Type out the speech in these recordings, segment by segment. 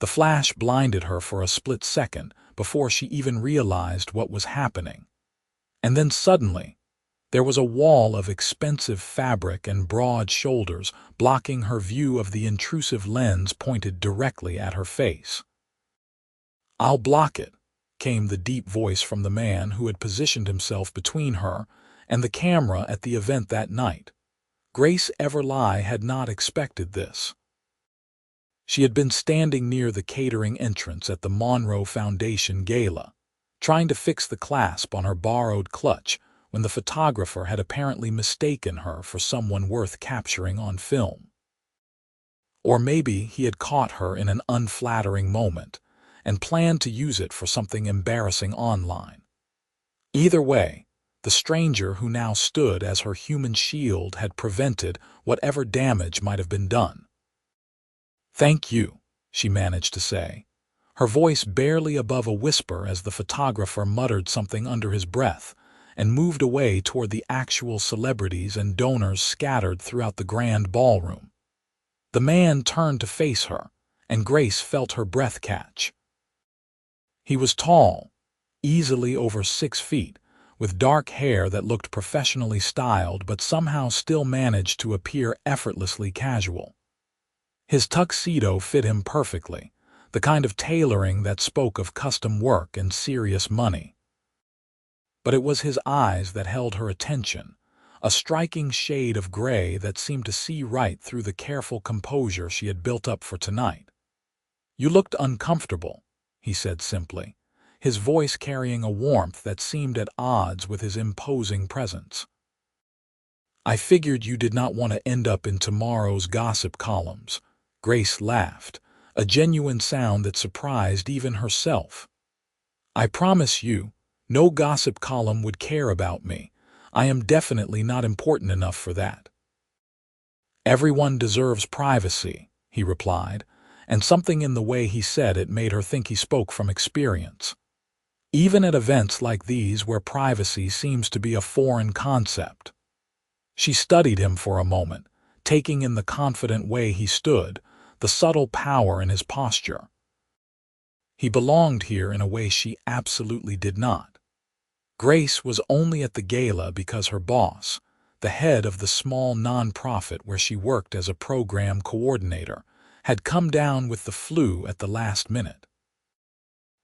The flash blinded her for a split second before she even realized what was happening. And then suddenly, there was a wall of expensive fabric and broad shoulders blocking her view of the intrusive lens pointed directly at her face. "I'll block it," came the deep voice from the man who had positioned himself between her and the camera at the event that night. Grace Everly had not expected this. She had been standing near the catering entrance at the Monroe Foundation gala, trying to fix the clasp on her borrowed clutch when the photographer had apparently mistaken her for someone worth capturing on film. Or maybe he had caught her in an unflattering moment and planned to use it for something embarrassing online. Either way, the stranger who now stood as her human shield had prevented whatever damage might have been done. "Thank you," she managed to say, her voice barely above a whisper as the photographer muttered something under his breath and moved away toward the actual celebrities and donors scattered throughout the grand ballroom. The man turned to face her, and Grace felt her breath catch. He was tall, easily over 6 feet, with dark hair that looked professionally styled but somehow still managed to appear effortlessly casual. His tuxedo fit him perfectly, the kind of tailoring that spoke of custom work and serious money. But it was his eyes that held her attention, a striking shade of gray that seemed to see right through the careful composure she had built up for tonight. "You looked uncomfortable," he said simply, his voice carrying a warmth that seemed at odds with his imposing presence. "I figured you did not want to end up in tomorrow's gossip columns." Grace laughed, a genuine sound that surprised even herself. "I promise you, no gossip column would care about me. I am definitely not important enough for that." "Everyone deserves privacy," he replied, and something in the way he said it made her think he spoke from experience. Even at events like these where privacy seems to be a foreign concept. She studied him for a moment, taking in the confident way he stood, the subtle power in his posture. He belonged here in a way she absolutely did not. Grace was only at the gala because her boss, the head of the small non-profit where she worked as a program coordinator, had come down with the flu at the last minute.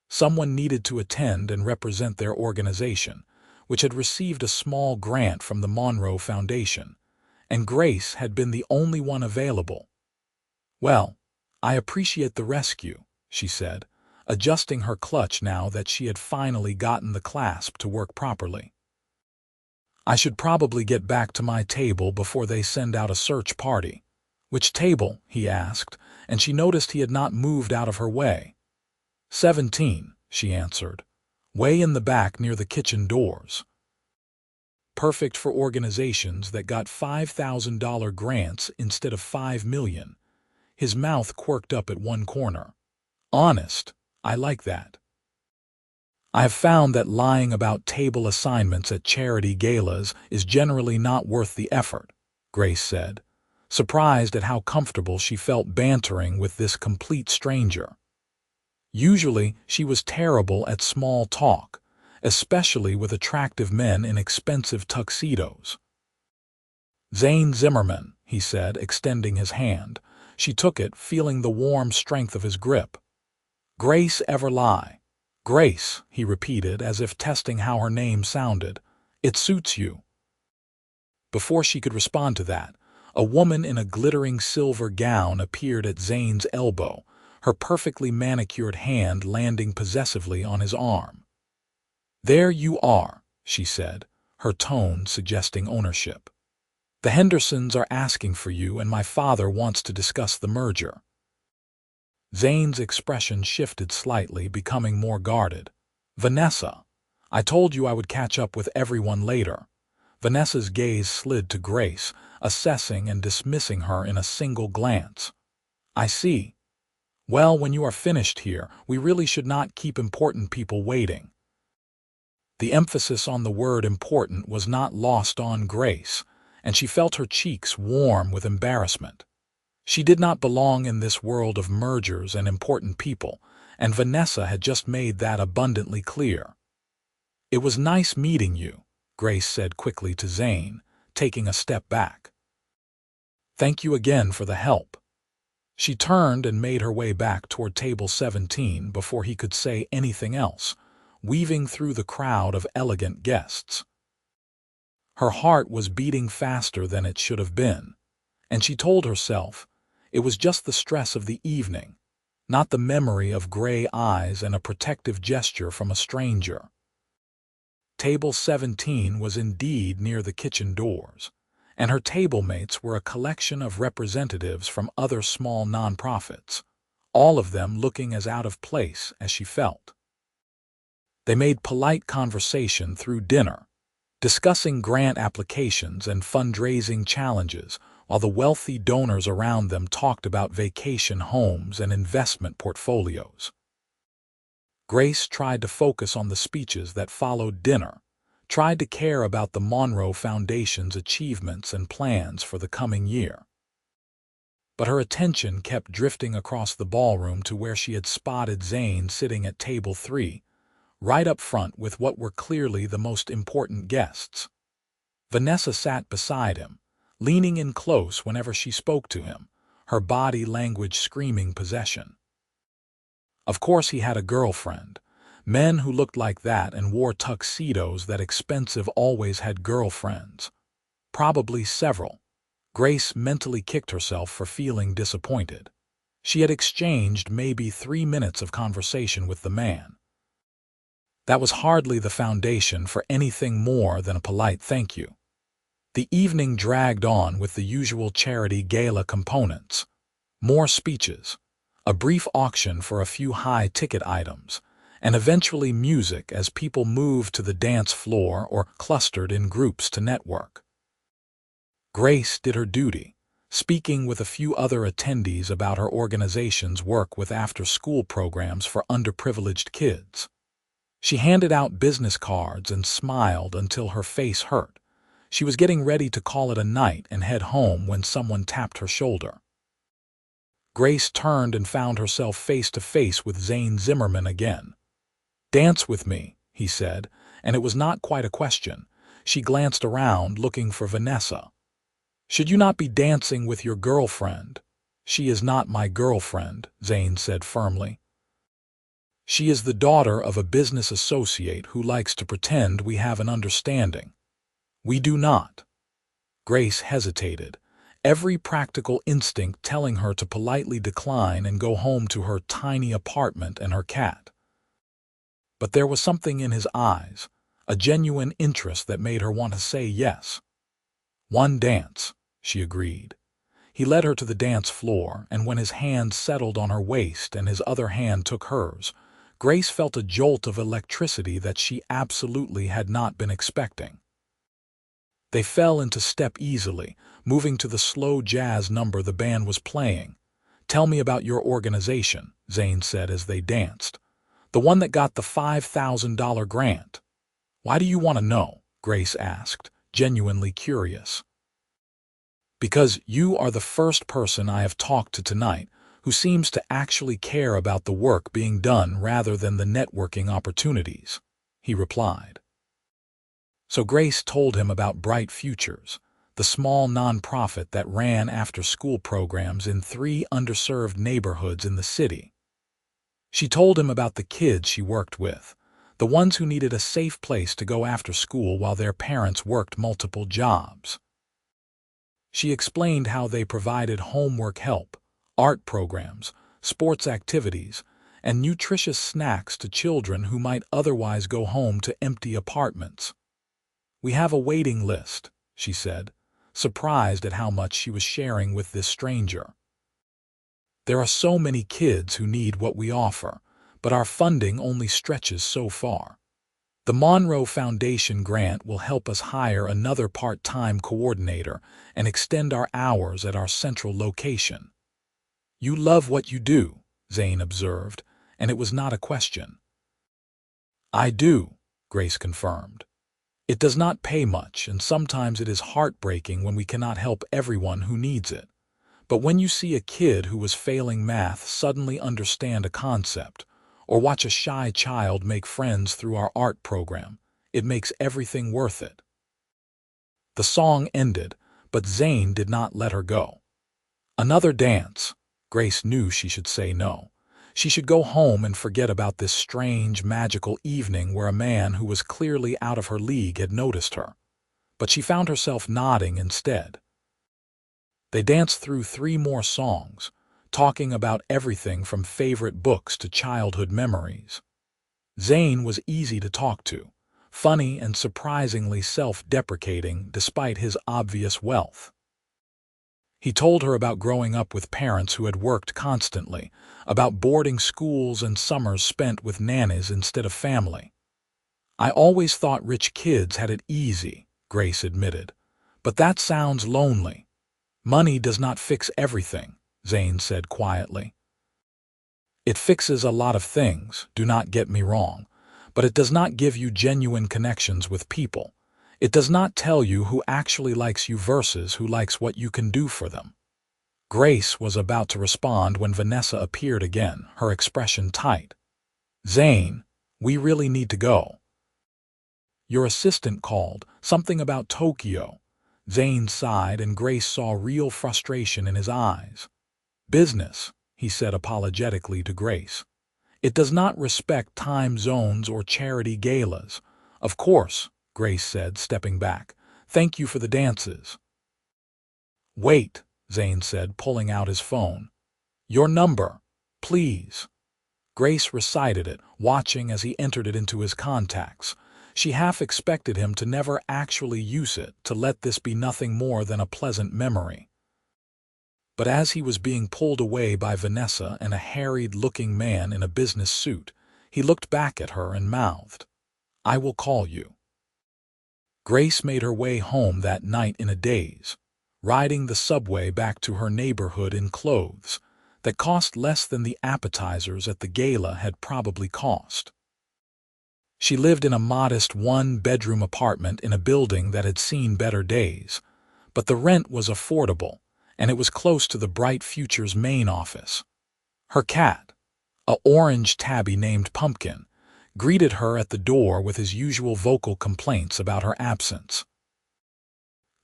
Someone needed to attend and represent their organization, which had received a small grant from the Monroe Foundation, and Grace had been the only one available. "Well, I appreciate the rescue," she said, adjusting her clutch now that she had finally gotten the clasp to work properly. "I should probably get back to my table before they send out a search party." "Which table?" he asked, and she noticed he had not moved out of her way. 17, she answered, way in the back near the kitchen doors. Perfect for organizations that got $5,000 grants instead of $5 million. His mouth quirked up at one corner. "Honest, I like that." "I have found that lying about table assignments at charity galas is generally not worth the effort," Grace said, surprised at how comfortable she felt bantering with this complete stranger. Usually, she was terrible at small talk, especially with attractive men in expensive tuxedos. "Zane Zimmerman," he said, extending his hand. She took it, feeling the warm strength of his grip. "Grace Everly." "Grace," he repeated, as if testing how her name sounded. "It suits you." Before she could respond to that, a woman in a glittering silver gown appeared at Zane's elbow, her perfectly manicured hand landing possessively on his arm. "There you are," she said, her tone suggesting ownership. "The Hendersons are asking for you, and my father wants to discuss the merger." Zane's expression shifted slightly, becoming more guarded. "Vanessa, I told you I would catch up with everyone later." Vanessa's gaze slid to Grace, assessing and dismissing her in a single glance. "I see. Well, when you are finished here, we really should not keep important people waiting." The emphasis on the word important was not lost on Grace, and she felt her cheeks warm with embarrassment. She did not belong in this world of mergers and important people, and Vanessa had just made that abundantly clear. "It was nice meeting you," Grace said quickly to Zane, taking a step back. "Thank you again for the help." She turned and made her way back toward table 17 before he could say anything else, weaving through the crowd of elegant guests. Her heart was beating faster than it should have been, and she told herself it was just the stress of the evening, not the memory of gray eyes and a protective gesture from a stranger. Table 17 was indeed near the kitchen doors, and her table mates were a collection of representatives from other small nonprofits, all of them looking as out of place as she felt. They made polite conversation through dinner, discussing grant applications and fundraising challenges, while the wealthy donors around them talked about vacation homes and investment portfolios. Grace tried to focus on the speeches that followed dinner, tried to care about the Monroe Foundation's achievements and plans for the coming year. But her attention kept drifting across the ballroom to where she had spotted Zane sitting at table 3, right up front with what were clearly the most important guests. Vanessa sat beside him, leaning in close whenever she spoke to him, her body language screaming possession. Of course he had a girlfriend. Men who looked like that and wore tuxedos that expensive always had girlfriends. Probably several. Grace mentally kicked herself for feeling disappointed. She had exchanged maybe 3 minutes of conversation with the man. That was hardly the foundation for anything more than a polite thank you. The evening dragged on with the usual charity gala components. More speeches, a brief auction for a few high-ticket items, and eventually music as people moved to the dance floor or clustered in groups to network. Grace did her duty, speaking with a few other attendees about her organization's work with after-school programs for underprivileged kids. She handed out business cards and smiled until her face hurt. She was getting ready to call it a night and head home when someone tapped her shoulder. Grace turned and found herself face to face with Zane Zimmerman again. "Dance with me," he said, and it was not quite a question. She glanced around, looking for Vanessa. "Should you not be dancing with your girlfriend?" "She is not my girlfriend," Zane said firmly. "She is the daughter of a business associate who likes to pretend we have an understanding. We do not." Grace hesitated, every practical instinct telling her to politely decline and go home to her tiny apartment and her cat. But there was something in his eyes, a genuine interest that made her want to say yes. "One dance," she agreed. He led her to the dance floor, and when his hand settled on her waist and his other hand took hers, Grace felt a jolt of electricity that she absolutely had not been expecting. They fell into step easily, moving to the slow jazz number the band was playing. "Tell me about your organization," Zane said as they danced. "The one that got the $5,000 grant." "Why do you want to know?" Grace asked, genuinely curious. "Because you are the first person I have talked to tonight who seems to actually care about the work being done rather than the networking opportunities," he replied. So Grace told him about Bright Futures, the small nonprofit that ran after-school programs in 3 underserved neighborhoods in the city. She told him about the kids she worked with, the ones who needed a safe place to go after school while their parents worked multiple jobs. She explained how they provided homework help, art programs, sports activities, and nutritious snacks to children who might otherwise go home to empty apartments. "We have a waiting list," she said, surprised at how much she was sharing with this stranger. "There are so many kids who need what we offer, but our funding only stretches so far. The Monroe Foundation grant will help us hire another part-time coordinator and extend our hours at our central location." "You love what you do," Zane observed, and it was not a question. "I do," Grace confirmed. "It does not pay much, and sometimes it is heartbreaking when we cannot help everyone who needs it. But when you see a kid who was failing math suddenly understand a concept, or watch a shy child make friends through our art program, it makes everything worth it. The song ended, but Zane did not let her go. Another dance. Grace knew she should say no. She should go home and forget about this strange, magical evening where a man who was clearly out of her league had noticed her. But she found herself nodding instead. They danced through 3 more songs, talking about everything from favorite books to childhood memories. Zane was easy to talk to, funny and surprisingly self-deprecating despite his obvious wealth. He told her about growing up with parents who had worked constantly, about boarding schools and summers spent with nannies instead of family. "I always thought rich kids had it easy," Grace admitted. "But that sounds lonely." "Money does not fix everything," Zane said quietly. "It fixes a lot of things, do not get me wrong, but it does not give you genuine connections with people. It does not tell you who actually likes you versus who likes what you can do for them." Grace was about to respond when Vanessa appeared again, her expression tight. "Zane, we really need to go." "Your assistant called, something about Tokyo." Zane sighed and Grace saw real frustration in his eyes. "Business," he said apologetically to Grace. "It does not respect time zones or charity galas." "Of course," Grace said, stepping back. "Thank you for the dances." "Wait," Zane said, pulling out his phone. "Your number, please." Grace recited it, watching as he entered it into his contacts. She half expected him to never actually use it, to let this be nothing more than a pleasant memory. But as he was being pulled away by Vanessa and a harried-looking man in a business suit, he looked back at her and mouthed, "I will call you." Grace made her way home that night in a daze, riding the subway back to her neighborhood in clothes that cost less than the appetizers at the gala had probably cost. She lived in a modest 1-bedroom apartment in a building that had seen better days, but the rent was affordable, and it was close to the Bright Future's main office. Her cat, a orange tabby named Pumpkin, greeted her at the door with his usual vocal complaints about her absence.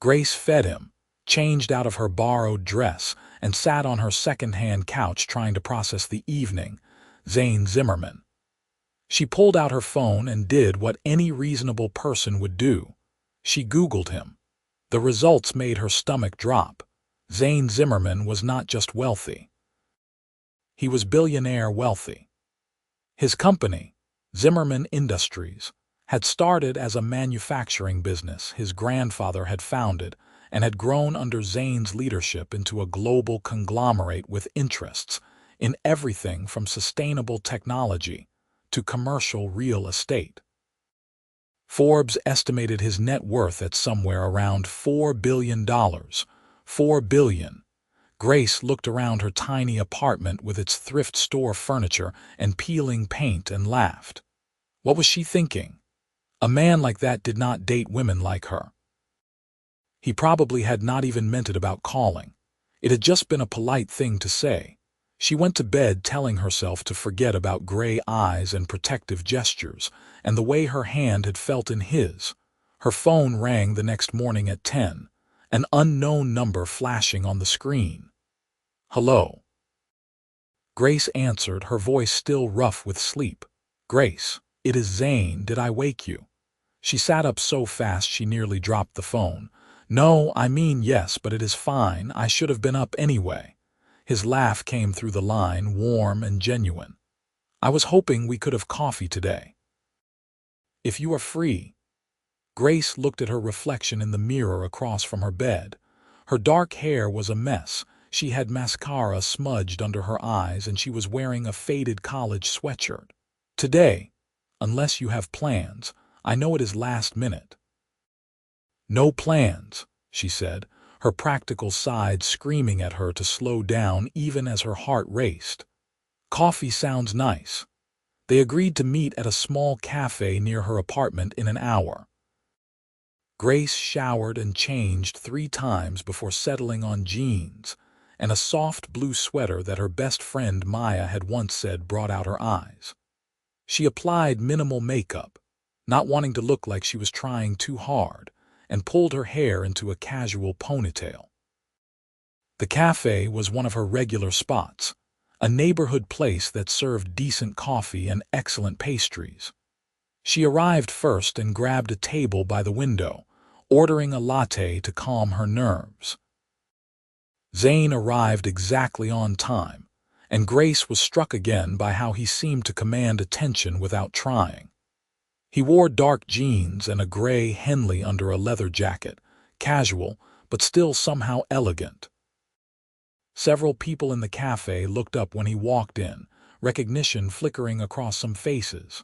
Grace fed him, changed out of her borrowed dress, and sat on her second-hand couch trying to process the evening. Zane Zimmerman. She pulled out her phone and did what any reasonable person would do. She Googled him. The results made her stomach drop. Zane Zimmerman was not just wealthy. He was billionaire wealthy. His company, Zimmerman Industries, had started as a manufacturing business his grandfather had founded and had grown under Zane's leadership into a global conglomerate with interests in everything from sustainable technology to commercial real estate. Forbes estimated his net worth at somewhere around $4 billion. $4 billion. Grace looked around her tiny apartment with its thrift store furniture and peeling paint and laughed. What was she thinking? A man like that did not date women like her. He probably had not even meant it about calling. It had just been a polite thing to say. She went to bed telling herself to forget about gray eyes and protective gestures and the way her hand had felt in his. Her phone rang the next morning at 10, an unknown number flashing on the screen. "Hello." Grace answered, her voice still rough with sleep. "Grace, it is Zane. Did I wake you?" She sat up so fast she nearly dropped the phone. "No, I mean yes, but it is fine. I should have been up anyway." His laugh came through the line, warm and genuine. "I was hoping we could have coffee today. If you are free." Grace looked at her reflection in the mirror across from her bed. Her dark hair was a mess. She had mascara smudged under her eyes and she was wearing a faded college sweatshirt. "Today, unless you have plans. I know it is last minute." "No plans," she said, her practical side screaming at her to slow down even as her heart raced. "Coffee sounds nice." They agreed to meet at a small cafe near her apartment in an hour. Grace showered and changed 3 times before settling on jeans, and a soft blue sweater that her best friend Maya had once said brought out her eyes. She applied minimal makeup, not wanting to look like she was trying too hard, and pulled her hair into a casual ponytail. The cafe was one of her regular spots, a neighborhood place that served decent coffee and excellent pastries. She arrived first and grabbed a table by the window, ordering a latte to calm her nerves. Zane arrived exactly on time, and Grace was struck again by how he seemed to command attention without trying. He wore dark jeans and a gray Henley under a leather jacket, casual but still somehow elegant. Several people in the cafe looked up when he walked in, recognition flickering across some faces.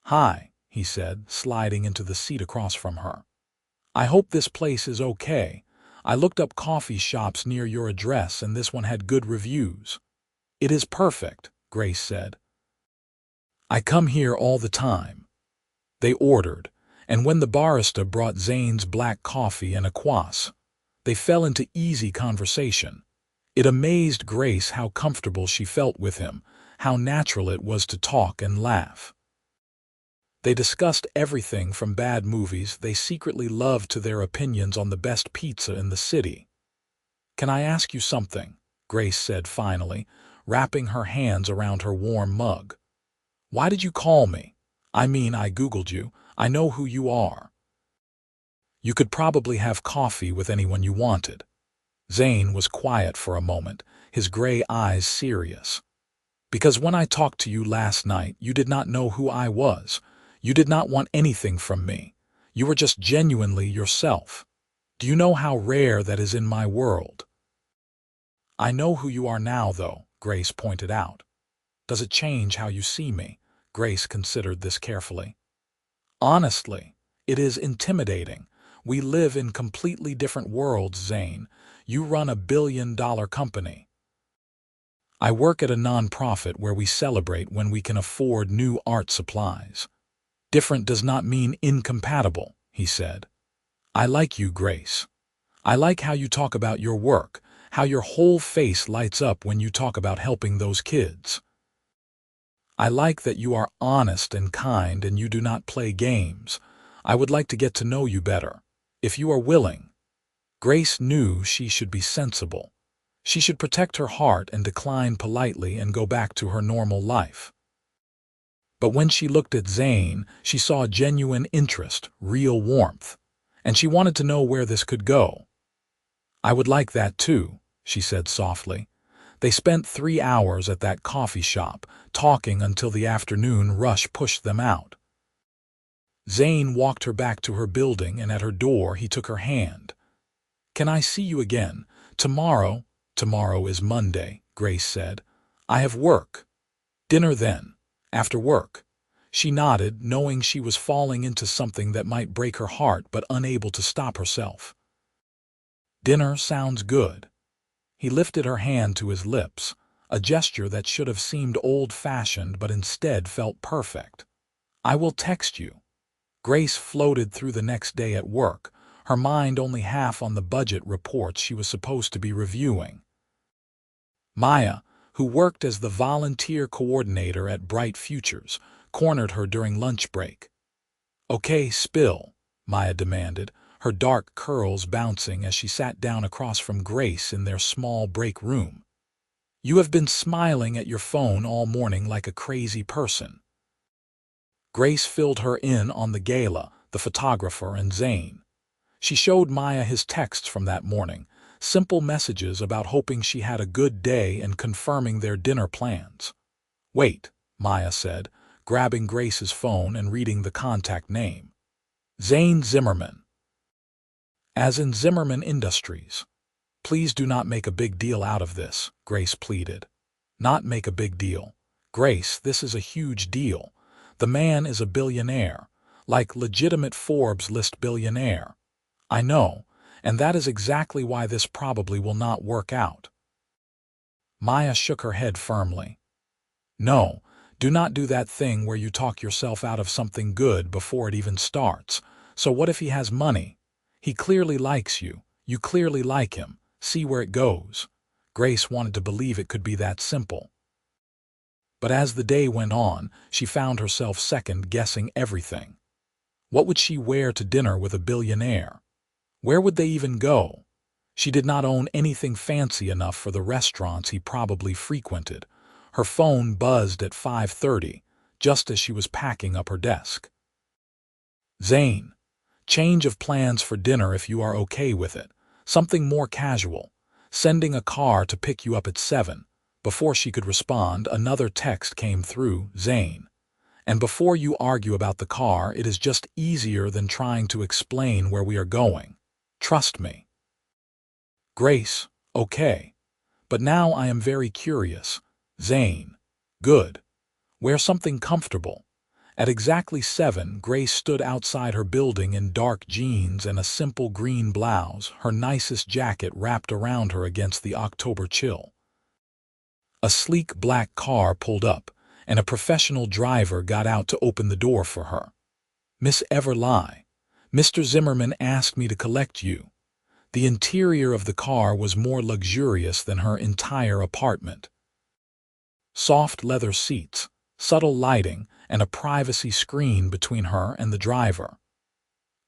"Hi," he said, sliding into the seat across from her. "I hope this place is okay. I looked up coffee shops near your address and this one had good reviews." "It is perfect," Grace said. "I come here all the time." They ordered, and when the barista brought Zane's black coffee and a kvass, they fell into easy conversation. It amazed Grace how comfortable she felt with him, how natural it was to talk and laugh. They discussed everything from bad movies they secretly loved to their opinions on the best pizza in the city. "Can I ask you something?" Grace said finally, wrapping her hands around her warm mug. "Why did you call me? I mean, I Googled you. I know who you are." "You could probably have coffee with anyone you wanted." Zane was quiet for a moment, his gray eyes serious. "Because when I talked to you last night, you did not know who I was. You did not want anything from me. You were just genuinely yourself. Do you know how rare that is in my world?" "I know who you are now, though," Grace pointed out. "Does it change how you see me?" Grace considered this carefully. "Honestly, it is intimidating. We live in completely different worlds, Zane. You run a billion-dollar company. I work at a nonprofit where we celebrate when we can afford new art supplies. Different does not mean incompatible," he said. "I like you, Grace. I like how you talk about your work, how your whole face lights up when you talk about helping those kids. I like that you are honest and kind and you do not play games. I would like to get to know you better, if you are willing." Grace knew she should be sensible. She should protect her heart and decline politely and go back to her normal life. But when she looked at Zane, she saw genuine interest, real warmth, and she wanted to know where this could go. "I would like that too," she said softly. They spent 3 hours at that coffee shop, talking until the afternoon rush pushed them out. Zane walked her back to her building, and at her door he took her hand. "Can I see you again? Tomorrow?" "Tomorrow is Monday," Grace said. "I have work." "Dinner then, after work." She nodded, knowing she was falling into something that might break her heart but unable to stop herself. "Dinner sounds good." He lifted her hand to his lips, a gesture that should have seemed old-fashioned but instead felt perfect. "I will text you." Grace floated through the next day at work, her mind only half on the budget reports she was supposed to be reviewing. Maya, who worked as the volunteer coordinator at Bright Futures, cornered her during lunch break. "Okay, spill," Maya demanded, her dark curls bouncing as she sat down across from Grace in their small break room. "You have been smiling at your phone all morning like a crazy person." Grace filled her in on the gala, the photographer, and Zane. She showed Maya his texts from that morning, simple messages about hoping she had a good day and confirming their dinner plans. "Wait," Maya said, grabbing Grace's phone and reading the contact name. "Zane Zimmerman." "As in Zimmerman Industries." "Please do not make a big deal out of this," Grace pleaded. "Not make a big deal. Grace, this is a huge deal. The man is a billionaire, like legitimate Forbes list billionaire." "I know, and that is exactly why this probably will not work out." Maya shook her head firmly. "No, do not do that thing where you talk yourself out of something good before it even starts. So what if he has money? He clearly likes you. You clearly like him. See where it goes." Grace wanted to believe it could be that simple. But as the day went on, she found herself second-guessing everything. What would she wear to dinner with a billionaire? Where would they even go? She did not own anything fancy enough for the restaurants he probably frequented. Her phone buzzed at 5:30, just as she was packing up her desk. Zane, change of plans for dinner if you are okay with it. Something more casual. Sending a car to pick you up at 7. Before she could respond, another text came through. Zane. And before you argue about the car, it is just easier than trying to explain where we are going. Trust me. Grace, okay. But now I am very curious. Zane. Good. Wear something comfortable. At exactly 7, Grace stood outside her building in dark jeans and a simple green blouse, her nicest jacket wrapped around her against the October chill. A sleek black car pulled up, and a professional driver got out to open the door for her. Miss Everly, Mr. Zimmerman asked me to collect you. The interior of the car was more luxurious than her entire apartment. Soft leather seats, subtle lighting, and a privacy screen between her and the driver.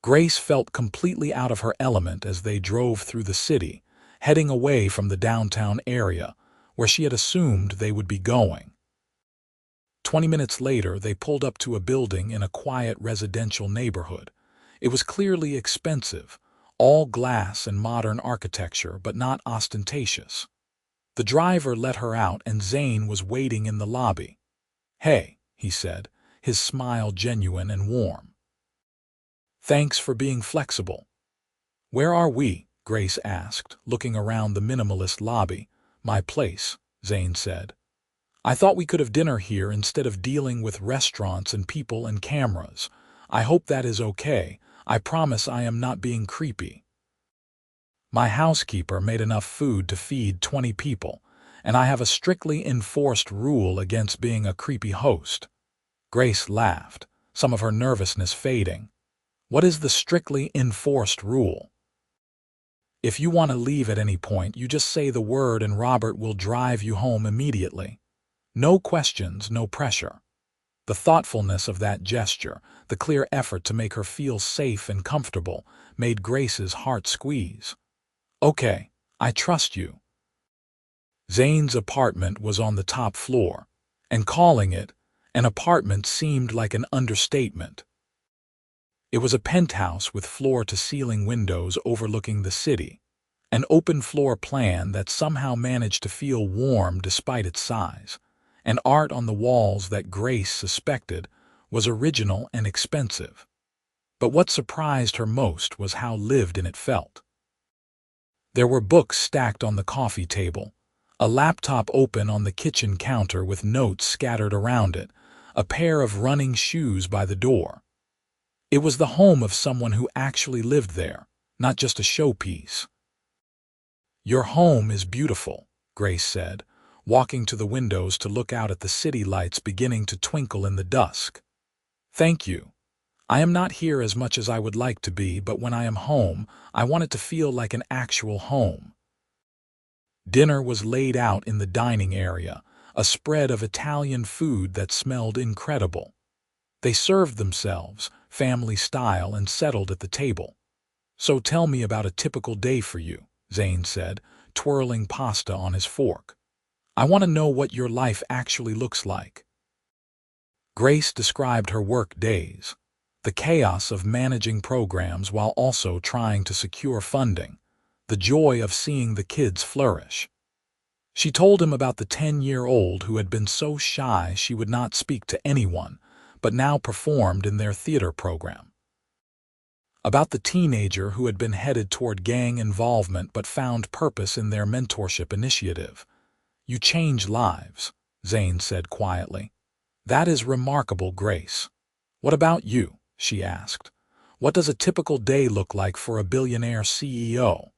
Grace felt completely out of her element as they drove through the city, heading away from the downtown area, where she had assumed they would be going. 20 minutes later, they pulled up to a building in a quiet residential neighborhood. It was clearly expensive, all glass and modern architecture, but not ostentatious. The driver let her out and Zane was waiting in the lobby. "Hey," he said, his smile genuine and warm. "Thanks for being flexible." "Where are we?" Grace asked, looking around the minimalist lobby. "My place," Zane said. "I thought we could have dinner here instead of dealing with restaurants and people and cameras. I hope that is okay. I promise I am not being creepy. My housekeeper made enough food to feed 20 people, and I have a strictly enforced rule against being a creepy host." Grace laughed, some of her nervousness fading. "What is the strictly enforced rule?" "If you want to leave at any point, you just say the word and Robert will drive you home immediately. No questions, no pressure." The thoughtfulness of that gesture, the clear effort to make her feel safe and comfortable, made Grace's heart squeeze. "Okay, I trust you." Zane's apartment was on the top floor, and calling it an apartment seemed like an understatement. It was a penthouse with floor-to-ceiling windows overlooking the city, an open floor plan that somehow managed to feel warm despite its size, and art on the walls that Grace suspected was original and expensive. But what surprised her most was how lived in it felt. There were books stacked on the coffee table, a laptop open on the kitchen counter with notes scattered around it, a pair of running shoes by the door. It was the home of someone who actually lived there, not just a showpiece. "Your home is beautiful," Grace said, walking to the windows to look out at the city lights beginning to twinkle in the dusk. "Thank you. I am not here as much as I would like to be, but when I am home, I want it to feel like an actual home." Dinner was laid out in the dining area, a spread of Italian food that smelled incredible. They served themselves, family style, and settled at the table. "So tell me about a typical day for you," Zane said, twirling pasta on his fork. "I want to know what your life actually looks like." Grace described her work days, the chaos of managing programs while also trying to secure funding, the joy of seeing the kids flourish. She told him about the 10-year-old who had been so shy she would not speak to anyone, but now performed in their theater program. About the teenager who had been headed toward gang involvement but found purpose in their mentorship initiative. "You change lives," Zane said quietly. "That is remarkable, Grace." "What about you?" she asked. "What does a typical day look like for a billionaire CEO?"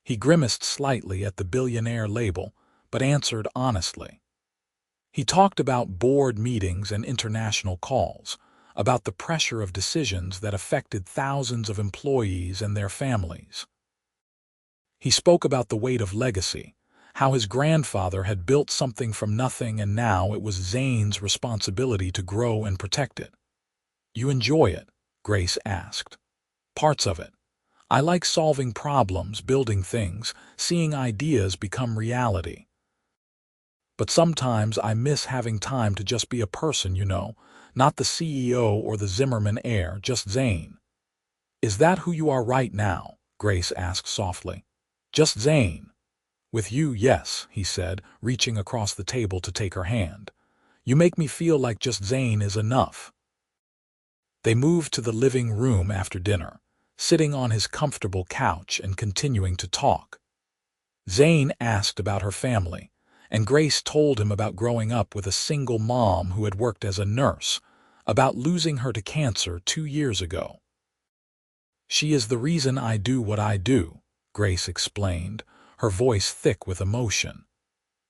He grimaced slightly at the billionaire label, but answered honestly. He talked about board meetings and international calls, about the pressure of decisions that affected thousands of employees and their families. He spoke about the weight of legacy, how his grandfather had built something from nothing and now it was Zane's responsibility to grow and protect it. "You enjoy it?" Grace asked. "Parts of it. I like solving problems, building things, seeing ideas become reality. But sometimes I miss having time to just be a person, not the CEO or the Zimmerman heir, just Zane." "Is that who you are right now?" Grace asked softly. "Just Zane." "With you, yes," he said, reaching across the table to take her hand. "You make me feel like just Zane is enough." They moved to the living room after dinner, sitting on his comfortable couch and continuing to talk. Zane asked about her family, and Grace told him about growing up with a single mom who had worked as a nurse, about losing her to cancer 2 years ago. "She is the reason I do what I do," Grace explained, her voice thick with emotion.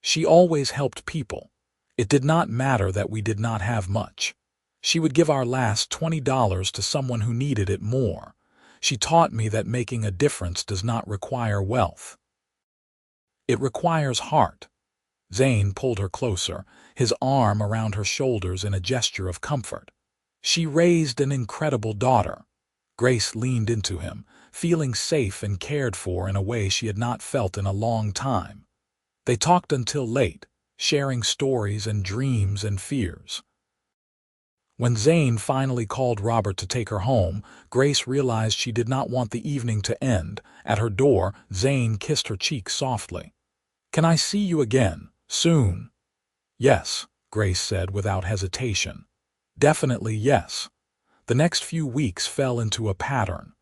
"She always helped people. It did not matter that we did not have much. She would give our last $20 to someone who needed it more. She taught me that making a difference does not require wealth. It requires heart." Zane pulled her closer, his arm around her shoulders in a gesture of comfort. "She raised an incredible daughter." Grace leaned into him, feeling safe and cared for in a way she had not felt in a long time. They talked until late, sharing stories and dreams and fears. When Zane finally called Robert to take her home, Grace realized she did not want the evening to end. At her door, Zane kissed her cheek softly. "Can I see you again, soon?" "Yes," Grace said without hesitation. "Definitely yes." The next few weeks fell into a pattern.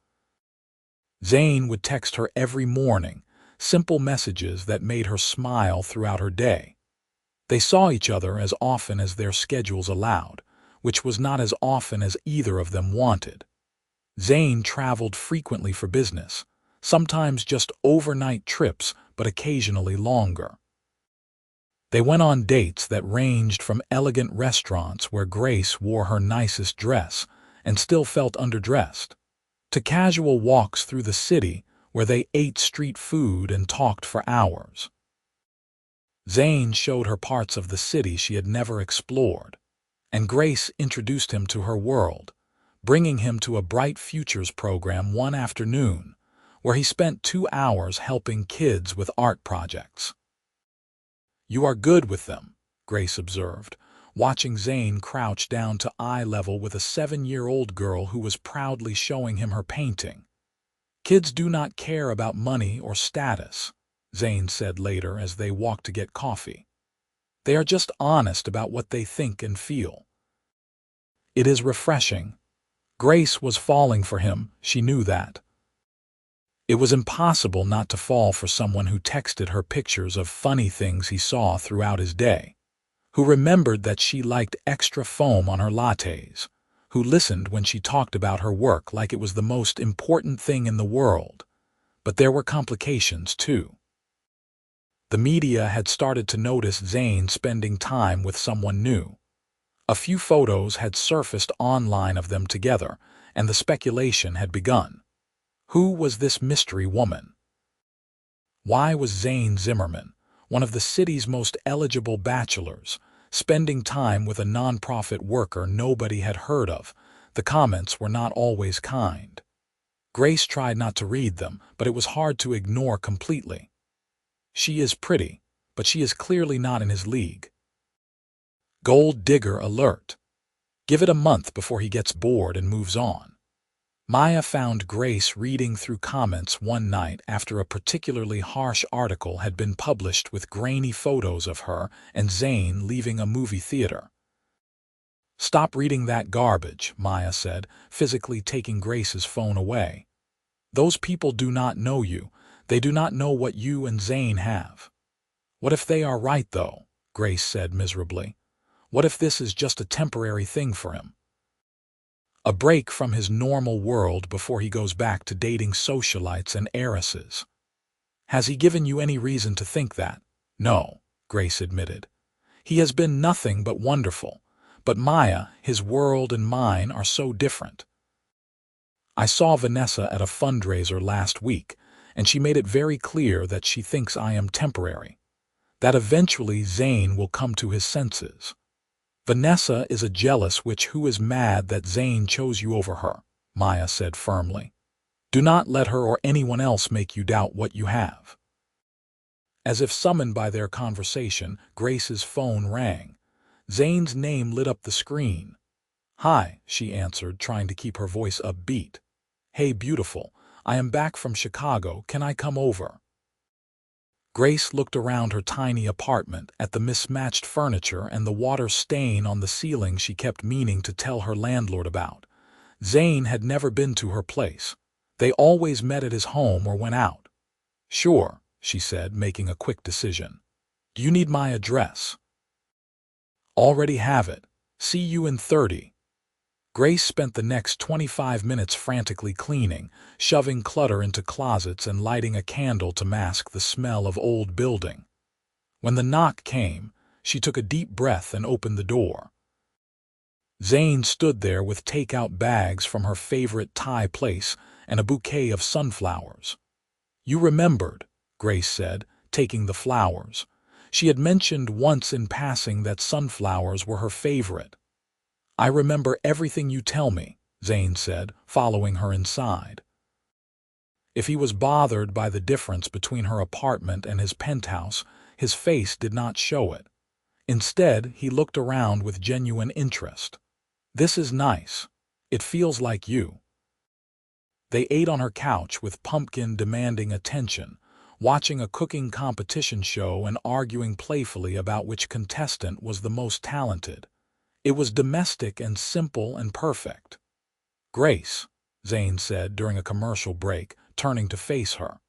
Zane would text her every morning, simple messages that made her smile throughout her day. They saw each other as often as their schedules allowed, which was not as often as either of them wanted. Zane traveled frequently for business, sometimes just overnight trips, but occasionally longer. They went on dates that ranged from elegant restaurants where Grace wore her nicest dress and still felt underdressed, to casual walks through the city where they ate street food and talked for hours. Zane showed her parts of the city she had never explored, and Grace introduced him to her world, bringing him to a Bright Futures program one afternoon, where he spent 2 hours helping kids with art projects. "You are good with them," Grace observed, watching Zane crouch down to eye level with a 7-year-old girl who was proudly showing him her painting. "Kids do not care about money or status," Zane said later as they walked to get coffee. "They are just honest about what they think and feel." It is refreshing. Grace was falling for him, she knew that. It was impossible not to fall for someone who texted her pictures of funny things he saw throughout his day, who remembered that she liked extra foam on her lattes, who listened when she talked about her work like it was the most important thing in the world. But there were complications, too. The media had started to notice Zane spending time with someone new. A few photos had surfaced online of them together, and the speculation had begun. Who was this mystery woman? Why was Zane Zimmerman, one of the city's most eligible bachelors, spending time with a nonprofit worker nobody had heard of? The comments were not always kind. Grace tried not to read them, but it was hard to ignore completely. "She is pretty, but she is clearly not in his league." Gold digger alert. Give it a month before he gets bored and moves on. Maya found Grace reading through comments one night after a particularly harsh article had been published with grainy photos of her and Zane leaving a movie theater. "Stop reading that garbage," Maya said, physically taking Grace's phone away. "Those people do not know you. They do not know what you and Zane have." "What if they are right, though?" Grace said miserably. "What if this is just a temporary thing for him? A break from his normal world before he goes back to dating socialites and heiresses?" "Has he given you any reason to think that?" "No," Grace admitted. "He has been nothing but wonderful. But Maya, his world and mine are so different. I saw Vanessa at a fundraiser last week, and she made it very clear that she thinks I am temporary. that eventually Zane will come to his senses. Vanessa is a jealous witch who is mad that Zane chose you over her, Maya said firmly. Do not let her or anyone else make you doubt what you have. As if summoned by their conversation, Grace's phone rang. Zane's name lit up the screen. Hi, she answered, trying to keep her voice upbeat. Hey, beautiful, I am back from Chicago. Can I come over? Grace looked around her tiny apartment at the mismatched furniture and the water stain on the ceiling she kept meaning to tell her landlord about. Zane had never been to her place. They always met at his home or went out. Sure, she said, making a quick decision. Do you need my address? Already have it. See you in 30. Grace spent the next 25 minutes frantically cleaning, shoving clutter into closets and lighting a candle to mask the smell of old building. When the knock came, she took a deep breath and opened the door. Zane stood there with takeout bags from her favorite Thai place and a bouquet of sunflowers. You remembered, Grace said, taking the flowers. She had mentioned once in passing that sunflowers were her favorite. I remember everything you tell me, Zane said, following her inside. If he was bothered by the difference between her apartment and his penthouse, his face did not show it. Instead, he looked around with genuine interest. This is nice. It feels like you. They ate on her couch with Pumpkin demanding attention, watching a cooking competition show and arguing playfully about which contestant was the most talented. It was domestic and simple and perfect. Grace, Zane said during a commercial break, turning to face her.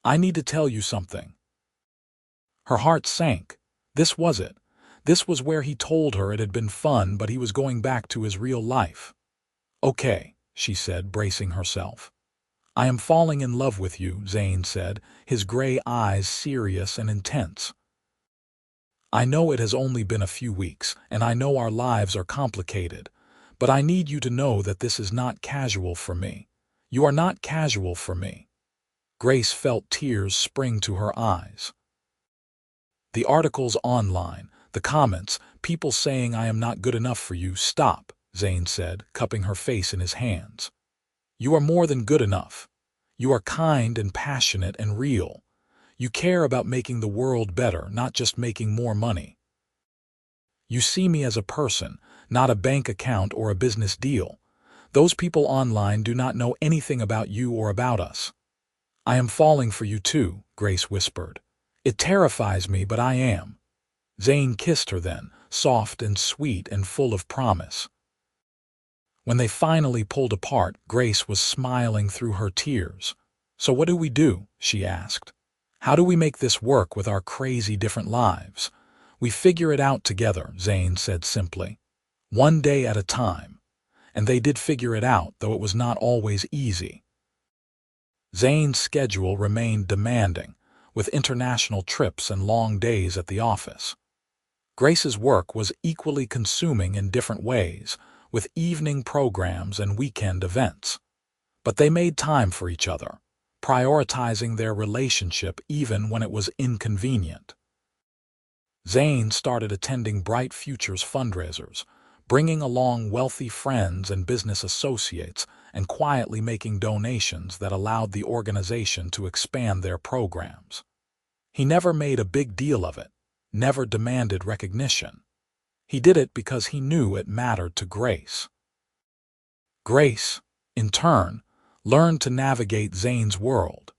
I need to tell you something. Her heart sank. This was it. This was where he told her it had been fun, but he was going back to his real life. Okay, she said, bracing herself. I am falling in love with you, Zane said, his gray eyes serious and intense. I know it has only been a few weeks, and I know our lives are complicated, but I need you to know that this is not casual for me. You are not casual for me. Grace felt tears spring to her eyes. The articles online, the comments, people saying I am not good enough for you, stop, Zane said, cupping her face in his hands. You are more than good enough. You are kind and passionate and real. You care about making the world better, not just making more money. You see me as a person, not a bank account or a business deal. Those people online do not know anything about you or about us. I am falling for you too, Grace whispered. It terrifies me, but I am. Zane kissed her then, soft and sweet and full of promise. When they finally pulled apart, Grace was smiling through her tears. So what do we do? She asked. How do we make this work with our crazy different lives? We figure it out together, Zane said simply. One day at a time. And they did figure it out, though it was not always easy. Zane's schedule remained demanding, with international trips and long days at the office. Grace's work was equally consuming in different ways, with evening programs and weekend events. But they made time for each other, prioritizing their relationship even when it was inconvenient. Zane started attending Bright Futures fundraisers, bringing along wealthy friends and business associates and quietly making donations that allowed the organization to expand their programs. He never made a big deal of it, never demanded recognition. He did it because he knew it mattered to Grace. Grace, in turn, learned to navigate Zane's world.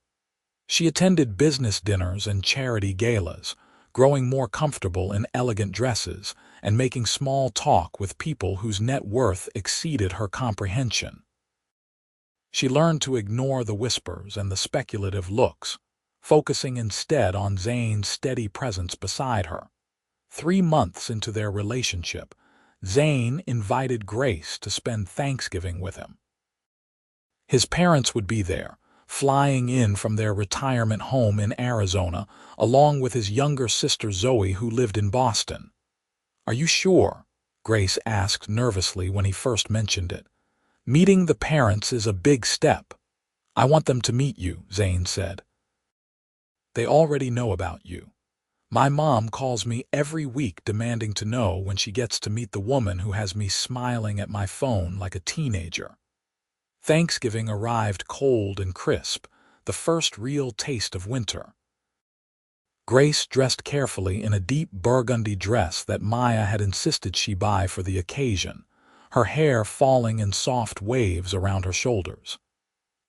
She attended business dinners and charity galas, growing more comfortable in elegant dresses and making small talk with people whose net worth exceeded her comprehension. She learned to ignore the whispers and the speculative looks, focusing instead on Zane's steady presence beside her. 3 months into their relationship, Zane invited Grace to spend Thanksgiving with him. His parents would be there, flying in from their retirement home in Arizona, along with his younger sister Zoe, who lived in Boston. Are you sure? Grace asked nervously when he first mentioned it. Meeting the parents is a big step. I want them to meet you, Zane said. They already know about you. My mom calls me every week demanding to know when she gets to meet the woman who has me smiling at my phone like a teenager. Thanksgiving arrived cold and crisp, the first real taste of winter. Grace dressed carefully in a deep burgundy dress that Maya had insisted she buy for the occasion, her hair falling in soft waves around her shoulders.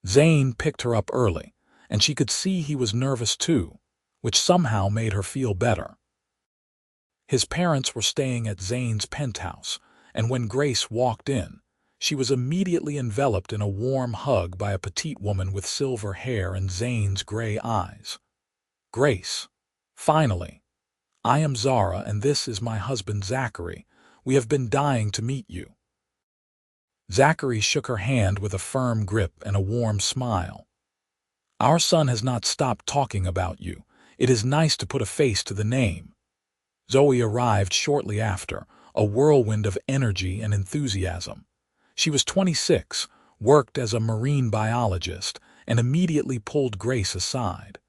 Zane picked her up early, and she could see he was nervous too, which somehow made her feel better. His parents were staying at Zane's penthouse, and when Grace walked in, she was immediately enveloped in a warm hug by a petite woman with silver hair and Zane's gray eyes. "Grace, finally. I am Zara, and this is my husband Zachary. We have been dying to meet you." Zachary shook her hand with a firm grip and a warm smile. "Our son has not stopped talking about you. It is nice to put a face to the name." Zoe arrived shortly after, a whirlwind of energy and enthusiasm. She was 26, worked as a marine biologist, and immediately pulled Grace aside.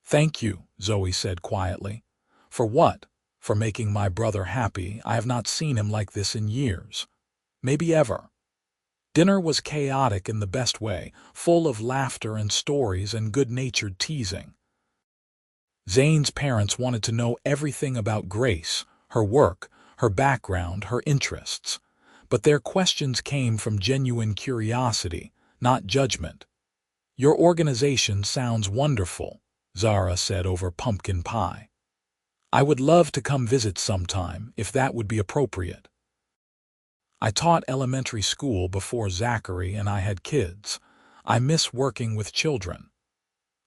"Thank you," Zoe said quietly. "For what? For making my brother happy. I have not seen him like this in years. Maybe ever." Dinner was chaotic in the best way, full of laughter and stories and good-natured teasing. Zane's parents wanted to know everything about Grace, her work, her background, her interests. But their questions came from genuine curiosity, not judgment. "Your organization sounds wonderful," Zara said over pumpkin pie. "I would love to come visit sometime, if that would be appropriate. I taught elementary school before Zachary and I had kids. I miss working with children."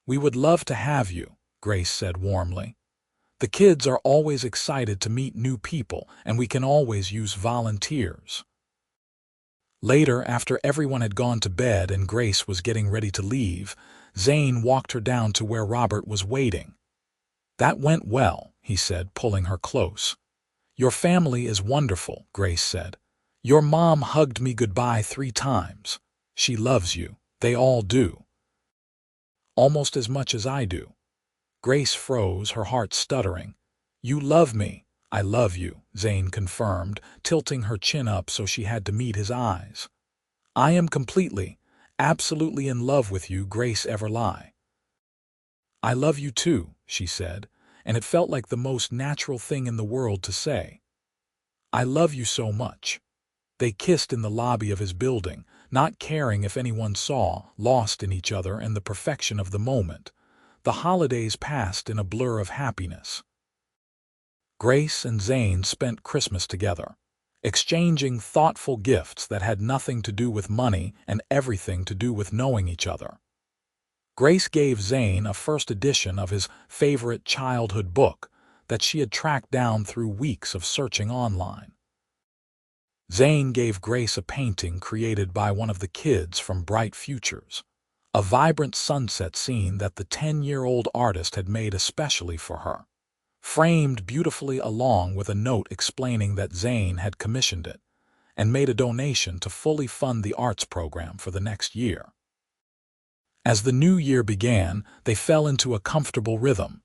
"We would love to have you," Grace said warmly. "The kids are always excited to meet new people, and we can always use volunteers." Later, after everyone had gone to bed and Grace was getting ready to leave, Zane walked her down to where Robert was waiting. "That went well," he said, pulling her close. "Your family is wonderful," Grace said. "Your mom hugged me goodbye 3 times. She loves you. They all do. Almost as much as I do." Grace froze, her heart stuttering. "You love me. I love you," Zane confirmed, tilting her chin up so she had to meet his eyes. "I am completely, absolutely in love with you, Grace Everly." "I love you too," she said, and it felt like the most natural thing in the world to say. "I love you so much." They kissed in the lobby of his building, not caring if anyone saw, lost in each other and the perfection of the moment. The holidays passed in a blur of happiness. Grace and Zane spent Christmas together, exchanging thoughtful gifts that had nothing to do with money and everything to do with knowing each other. Grace gave Zane a first edition of his favorite childhood book that she had tracked down through weeks of searching online. Zane gave Grace a painting created by one of the kids from Bright Futures, a vibrant sunset scene that the 10-year-old artist had made especially for her, framed beautifully along with a note explaining that Zane had commissioned it and made a donation to fully fund the arts program for the next year. As the new year began, they fell into a comfortable rhythm.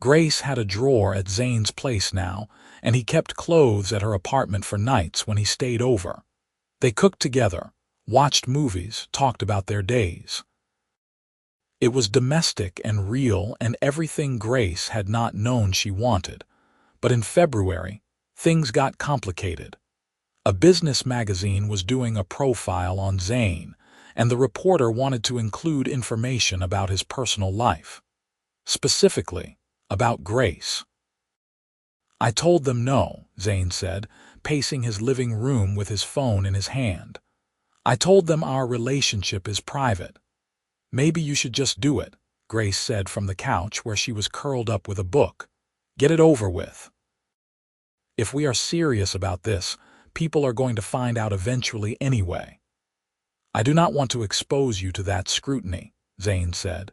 Grace had a drawer at Zane's place now, and he kept clothes at her apartment for nights when he stayed over. They cooked together, watched movies, talked about their days. It was domestic and real and everything Grace had not known she wanted. But in February, things got complicated. A business magazine was doing a profile on Zane, and the reporter wanted to include information about his personal life. Specifically, about Grace. "I told them no," Zane said, pacing his living room with his phone in his hand. "I told them our relationship is private." "Maybe you should just do it," Grace said from the couch where she was curled up with a book. "Get it over with. If we are serious about this, people are going to find out eventually anyway." "I do not want to expose you to that scrutiny," Zane said.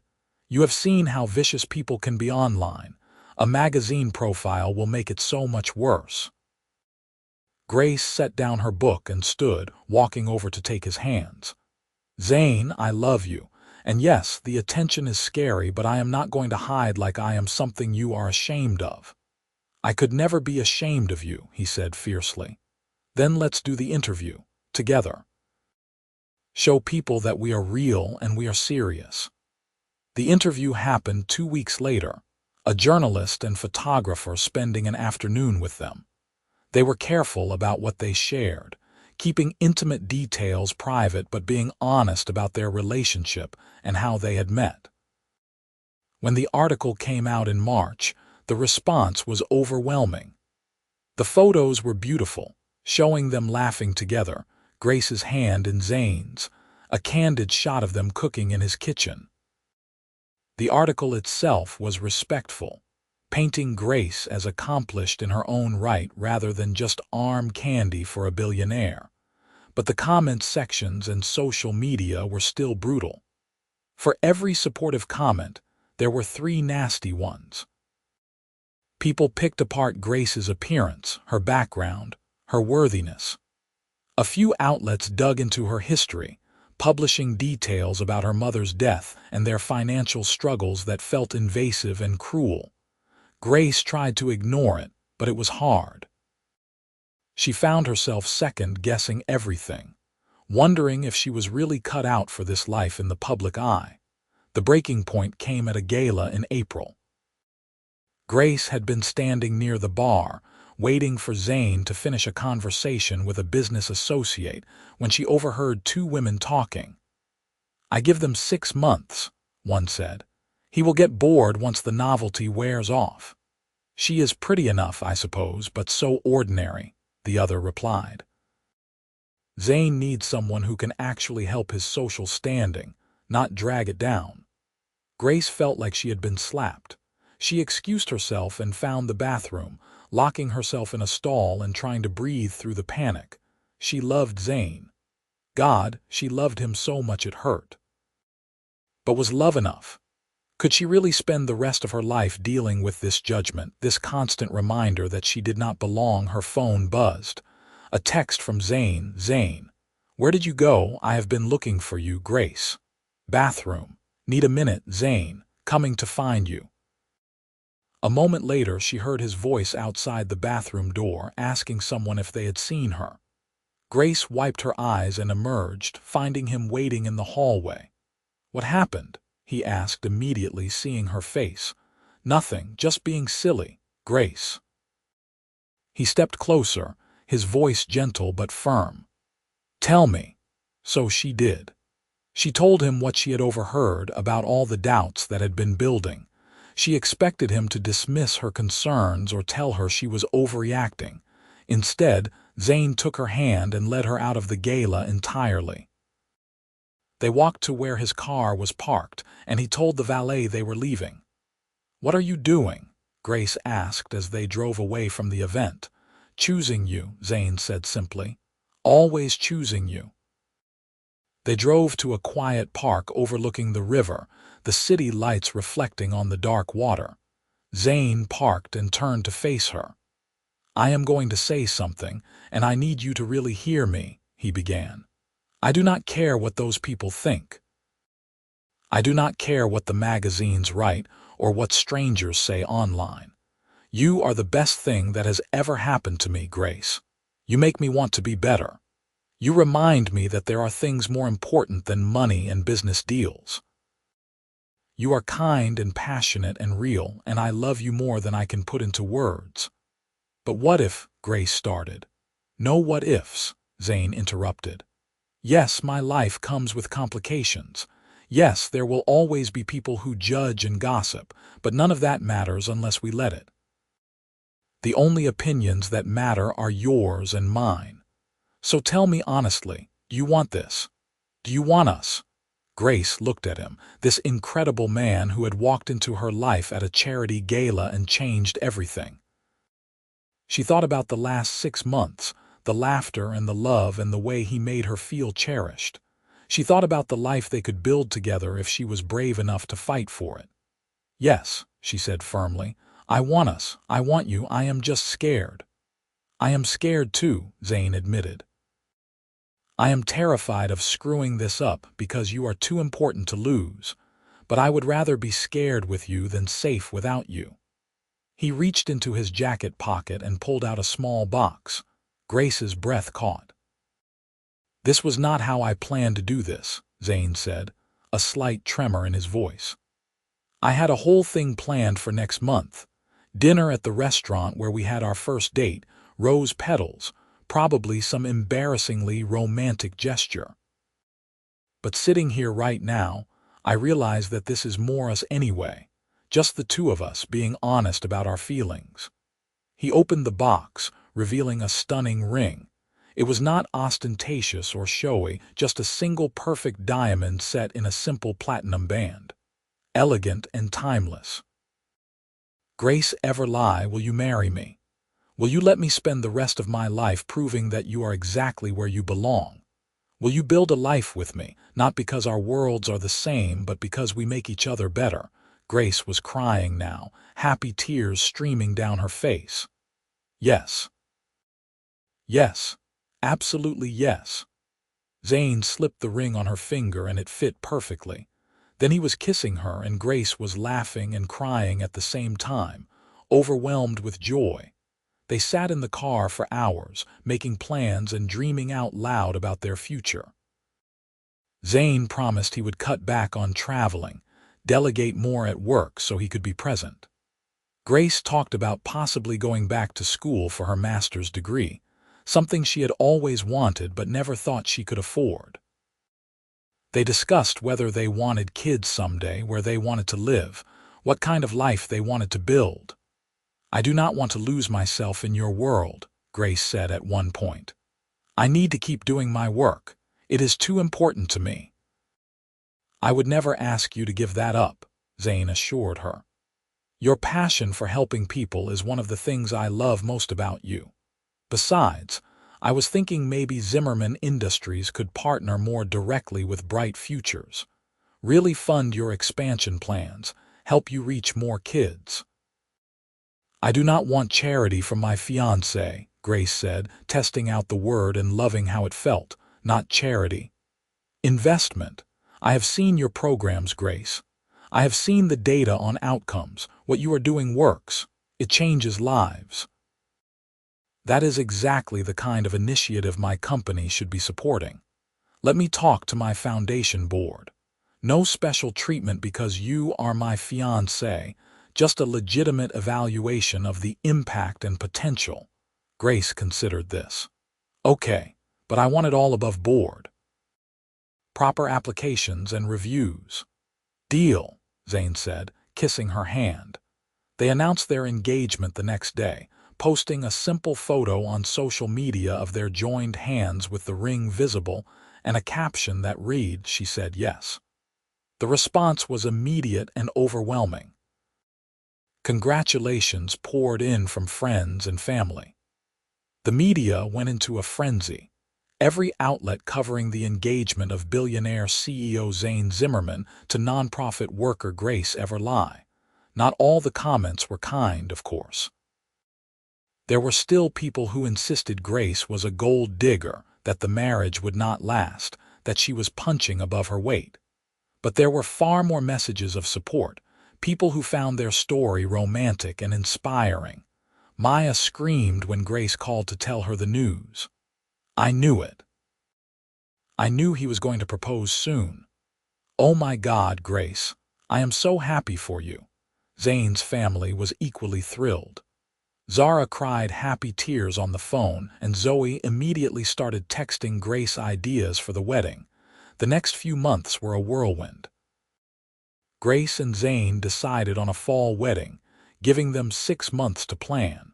"You have seen how vicious people can be online. A magazine profile will make it so much worse." Grace set down her book and stood, walking over to take his hands. "Zane, I love you, And yes, the attention is scary, but I am not going to hide like I am something you are ashamed of. I could never be ashamed of you, he said fiercely. Then let's do the interview, together. Show people that we are real and we are serious. The interview happened 2 weeks later, a journalist and photographer spending an afternoon with them. They were careful about what they shared, keeping intimate details private but being honest about their relationship and how they had met. When the article came out in March, the response was overwhelming. The photos were beautiful, showing them laughing together, Grace's hand in Zane's, a candid shot of them cooking in his kitchen. The article itself was respectful, painting Grace as accomplished in her own right rather than just arm candy for a billionaire. But the comment sections and social media were still brutal. For every supportive comment, there were 3 nasty ones. People picked apart Grace's appearance, her background, her worthiness. A few outlets dug into her history, publishing details about her mother's death and their financial struggles that felt invasive and cruel. Grace tried to ignore it, but it was hard. She found herself second-guessing everything, wondering if she was really cut out for this life in the public eye. The breaking point came at a gala in April. Grace had been standing near the bar, waiting for Zane to finish a conversation with a business associate when she overheard 2 women talking. "I give them 6 months," one said. "He will get bored once the novelty wears off." "She is pretty enough, I suppose, but so ordinary," the other replied. Zane needs someone who can actually help his social standing, not drag it down. Grace felt like she had been slapped. She excused herself and found the bathroom, locking herself in a stall and trying to breathe through the panic. She loved Zane. God, she loved him so much it hurt. But was love enough? Could she really spend the rest of her life dealing with this judgment, this constant reminder that she did not belong? Her phone buzzed. A text from Zane. "Zane, where did you go? I have been looking for you, Grace." "Bathroom. Need a minute, Zane. Coming to find you." A moment later, she heard his voice outside the bathroom door, asking someone if they had seen her. Grace wiped her eyes and emerged, finding him waiting in the hallway. "What happened?" he asked immediately, seeing her face. "Nothing, just being silly, Grace." He stepped closer, his voice gentle but firm. "Tell me." So she did. She told him what she had overheard about all the doubts that had been building. She expected him to dismiss her concerns or tell her she was overreacting. Instead, Zane took her hand and led her out of the gala entirely. They walked to where his car was parked, and he told the valet they were leaving. "What are you doing?" Grace asked as they drove away from the event. "Choosing you," Zane said simply. "Always choosing you." They drove to a quiet park overlooking the river, the city lights reflecting on the dark water. Zane parked and turned to face her. "I am going to say something, and I need you to really hear me," he began. "I do not care what those people think. I do not care what the magazines write or what strangers say online. You are the best thing that has ever happened to me, Grace. You make me want to be better. You remind me that there are things more important than money and business deals. You are kind and passionate and real, and I love you more than I can put into words." "But what if," Grace started. "No what ifs," Zane interrupted. "Yes, my life comes with complications. Yes, there will always be people who judge and gossip, but none of that matters unless we let it. The only opinions that matter are yours and mine. So tell me honestly, do you want this? Do you want us?" Grace looked at him, this incredible man who had walked into her life at a charity gala and changed everything. She thought about the last 6 months, the laughter and the love and the way he made her feel cherished. She thought about the life they could build together if she was brave enough to fight for it. "Yes," she said firmly, "I want us. I want you. I am just scared." "I am scared too," Zane admitted. I am terrified of screwing this up because you are too important to lose, but I would rather be scared with you than safe without you." He reached into his jacket pocket and pulled out a small box. Grace's breath caught. "This was not how I planned to do this," Zane said, a slight tremor in his voice. "I had a whole thing planned for next month. Dinner at the restaurant where we had our first date, rose petals, probably some embarrassingly romantic gesture. But sitting here right now, I realize that this is more us anyway, just the two of us being honest about our feelings." He opened the box, revealing a stunning ring. It was not ostentatious or showy, just a single perfect diamond set in a simple platinum band. Elegant and timeless. "Grace Everlie, will you marry me? Will you let me spend the rest of my life proving that you are exactly where you belong? Will you build a life with me, not because our worlds are the same, but because we make each other better?" Grace was crying now, happy tears streaming down her face. "Yes. Yes. Absolutely yes." Zane slipped the ring on her finger and it fit perfectly. Then he was kissing her and Grace was laughing and crying at the same time, overwhelmed with joy. They sat in the car for hours, making plans and dreaming out loud about their future. Zane promised he would cut back on traveling, delegate more at work so he could be present. Grace talked about possibly going back to school for her master's degree, something she had always wanted but never thought she could afford. They discussed whether they wanted kids someday, where they wanted to live, what kind of life they wanted to build. "I do not want to lose myself in your world," Grace said at one point. "I need to keep doing my work. It is too important to me." "I would never ask you to give that up," Zane assured her. "Your passion for helping people is one of the things I love most about you. Besides, I was thinking maybe Zimmerman Industries could partner more directly with Bright Futures. Really fund your expansion plans, help you reach more kids." "I do not want charity from my fiancé," Grace said, testing out the word and loving how it felt. "Not charity. Investment. I have seen your programs, Grace. I have seen the data on outcomes. What you are doing works. It changes lives. That is exactly the kind of initiative my company should be supporting. Let me talk to my foundation board. No special treatment because you are my fiancé, just a legitimate evaluation of the impact and potential." Grace considered this. "Okay, but I want it all above board. Proper applications and reviews." "Deal," Zane said, kissing her hand. They announced their engagement the next day, posting a simple photo on social media of their joined hands with the ring visible and a caption that read, "She said yes." The response was immediate and overwhelming. Congratulations poured in from friends and family. The media went into a frenzy. Every outlet covering the engagement of Billionaire CEO Zane Zimmerman to nonprofit worker Grace Everlie. Not all the comments were kind, of course. There were still people who insisted Grace was a gold digger, that the marriage would not last, that she was punching above her weight. But there were far more messages of support, people who found their story romantic and inspiring. Maya screamed when Grace called to tell her the news. "I knew it. I knew he was going to propose soon. Oh my God, Grace, I am so happy for you." Zane's family was equally thrilled. Zara cried happy tears on the phone, and Zoe immediately started texting Grace ideas for the wedding. The next few months were a whirlwind. Grace and Zane decided on a fall wedding, giving them 6 months to plan.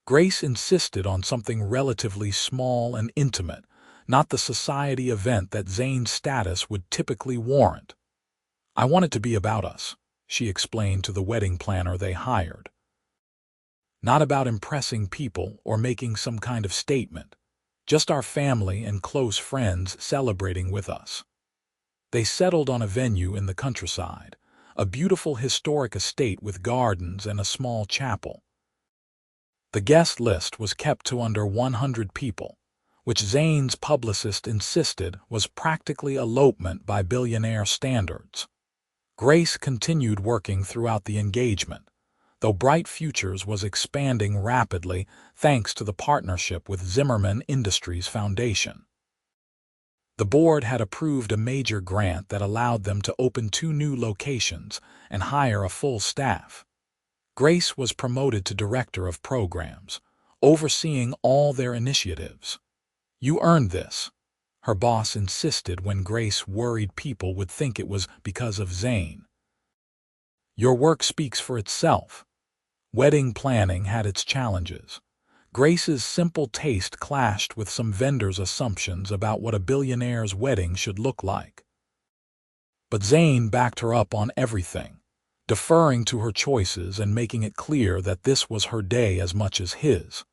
Grace insisted on something relatively small and intimate, not the society event that Zane's status would typically warrant. "I want it to be about us," she explained to the wedding planner they hired. "Not about impressing people or making some kind of statement. Just our family and close friends celebrating with us." They settled on a venue in the countryside, a beautiful historic estate with gardens and a small chapel. The guest list was kept to under 100 people, which Zane's publicist insisted was practically elopement by billionaire standards. Grace continued working throughout the engagement, though Bright Futures was expanding rapidly thanks to the partnership with Zimmerman Industries Foundation. The board had approved a major grant that allowed them to open 2 new locations and hire a full staff. Grace was promoted to director of programs, overseeing all their initiatives. "You earned this," her boss insisted when Grace worried people would think it was because of Zane. "Your work speaks for itself." Wedding planning had its challenges. Grace's simple taste clashed with some vendors' assumptions about what a billionaire's wedding should look like. But Zane backed her up on everything, deferring to her choices and making it clear that this was her day as much as his.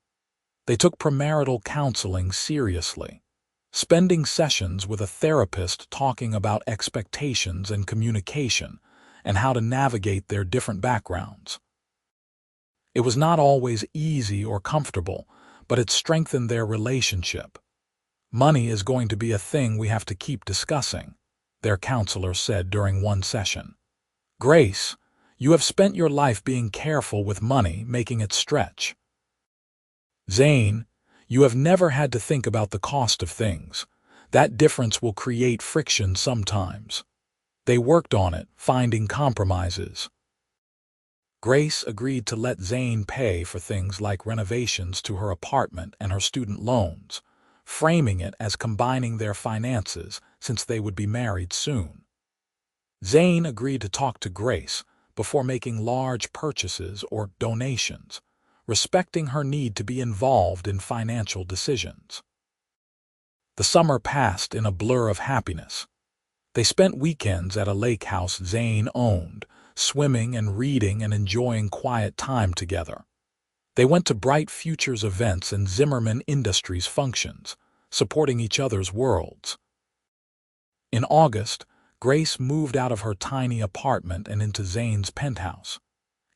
They took premarital counseling seriously, spending sessions with a therapist talking about expectations and communication and how to navigate their different backgrounds. It was not always easy or comfortable, but it strengthened their relationship. "Money is going to be a thing we have to keep discussing," their counselor said during one session. "Grace, you have spent your life being careful with money, making it stretch. Zane, you have never had to think about the cost of things. That difference will create friction sometimes." They worked on it, finding compromises. Grace agreed to let Zane pay for things like renovations to her apartment and her student loans, framing it as combining their finances since they would be married soon. Zane agreed to talk to Grace before making large purchases or donations, respecting her need to be involved in financial decisions. The summer passed in a blur of happiness. They spent weekends at a lake house Zane owned, swimming and reading and enjoying quiet time together. They went to Bright Futures events and Zimmerman Industries functions, supporting each other's worlds. In August, Grace moved out of her tiny apartment and into Zane's penthouse.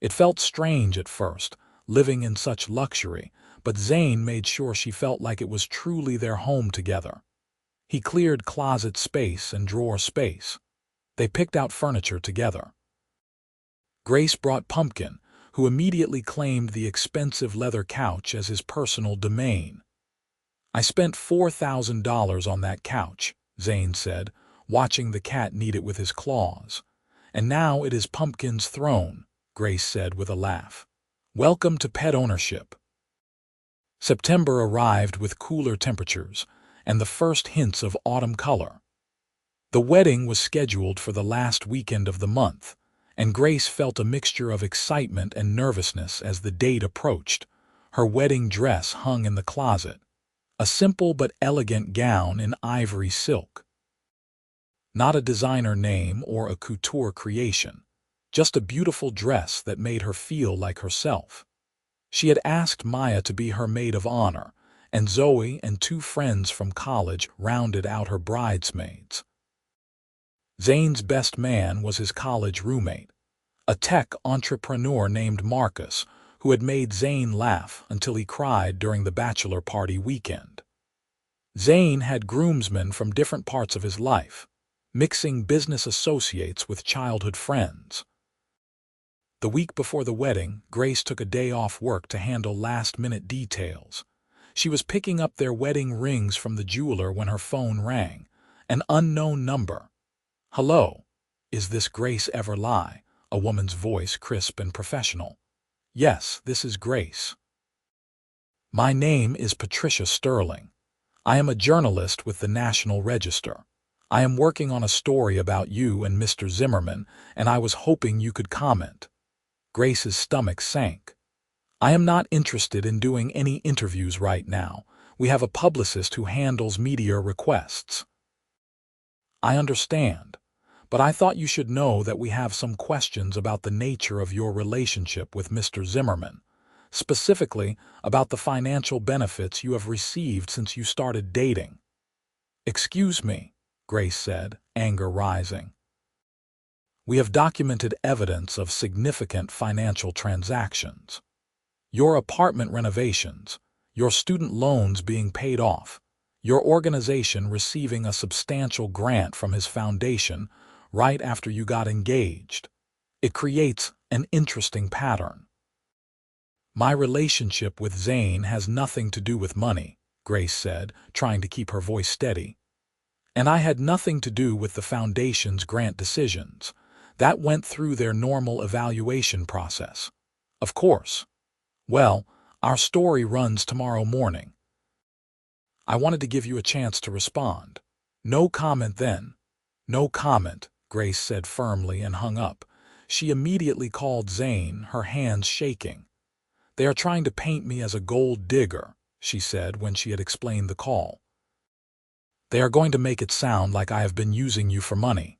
It felt strange at first, living in such luxury, but Zane made sure she felt like it was truly their home together. He cleared closet space and drawer space. They picked out furniture together. Grace brought Pumpkin, who immediately claimed the expensive leather couch as his personal domain. "I spent $4,000 on that couch," Zane said, watching the cat knead it with his claws. "And now it is Pumpkin's throne," Grace said with a laugh. "Welcome to pet ownership." September arrived with cooler temperatures and the first hints of autumn color. The wedding was scheduled for the last weekend of the month, and Grace felt a mixture of excitement and nervousness as the date approached. Her wedding dress hung in the closet, a simple but elegant gown in ivory silk. Not a designer name or a couture creation, just a beautiful dress that made her feel like herself. She had asked Maya to be her maid of honor, and Zoe and 2 friends from college rounded out her bridesmaids. Zane's best man was his college roommate, a tech entrepreneur named Marcus, who had made Zane laugh until he cried during the bachelor party weekend. Zane had groomsmen from different parts of his life, mixing business associates with childhood friends. The week before the wedding, Grace took a day off work to handle last-minute details. She was picking up their wedding rings from the jeweler when her phone rang, an unknown number. "Hello, is this Grace Everlie?" A woman's voice, crisp and professional. "Yes, this is Grace." "My name is Patricia Sterling. I am a journalist with the National Register. I am working on a story about you and Mr. Zimmerman, and I was hoping you could comment." Grace's stomach sank. "I am not interested in doing any interviews right now. We have a publicist who handles media requests." "I understand, but I thought you should know that we have some questions about the nature of your relationship with Mr. Zimmerman, specifically about the financial benefits you have received since you started dating." "Excuse me," Grace said, anger rising. "We have documented evidence of significant financial transactions. Your apartment renovations, your student loans being paid off, Your organization receiving a substantial grant from his foundation right after you got engaged. It creates an interesting pattern. My relationship with Zane has nothing to do with money, Grace said, trying to keep her voice steady. And I had nothing to do with the foundation's grant decisions. That went through their normal evaluation process. Of course. Well, our story runs tomorrow morning. I wanted to give you a chance to respond. No comment then. No comment, Grace said firmly and hung up. She immediately called Zane, her hands shaking. They are trying to paint me as a gold digger, she said when she had explained the call. They are going to make it sound like I have been using you for money.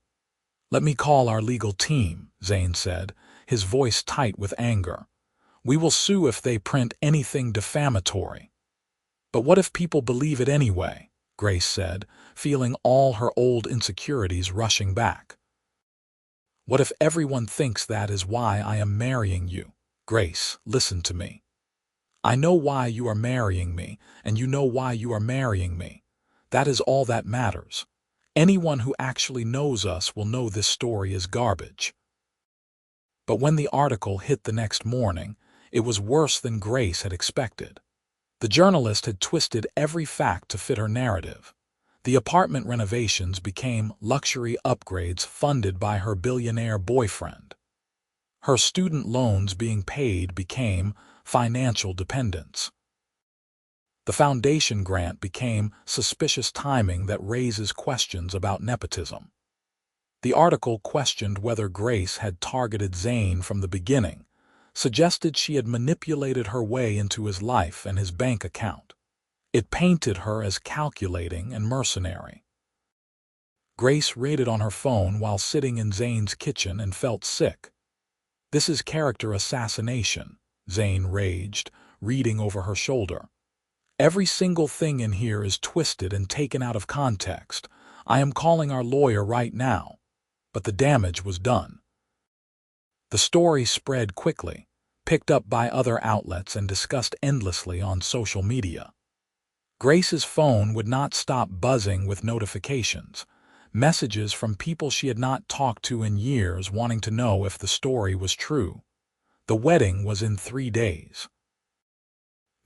Let me call our legal team, Zane said, his voice tight with anger. We will sue if they print anything defamatory. But what if people believe it anyway? Grace said, feeling all her old insecurities rushing back. What if everyone thinks that is why I am marrying you? Grace, listen to me. I know why you are marrying me, and you know why you are marrying me. That is all that matters. Anyone who actually knows us will know this story is garbage. But when the article hit the next morning, it was worse than Grace had expected. The journalist had twisted every fact to fit her narrative. The apartment renovations became luxury upgrades funded by her billionaire boyfriend. Her student loans being paid became financial dependence. The foundation grant became suspicious timing that raises questions about nepotism. The article questioned whether Grace had targeted Zane from the beginning, suggested she had manipulated her way into his life and his bank account. It painted her as calculating and mercenary. Grace rated on her phone while sitting in Zane's kitchen and felt sick. This is character assassination, Zane raged, reading over her shoulder. Every single thing in here is twisted and taken out of context. I am calling our lawyer right now. But the damage was done. The story spread quickly, picked up by other outlets and discussed endlessly on social media. Grace's phone would not stop buzzing with notifications, messages from people she had not talked to in years wanting to know if the story was true. The wedding was in 3 days.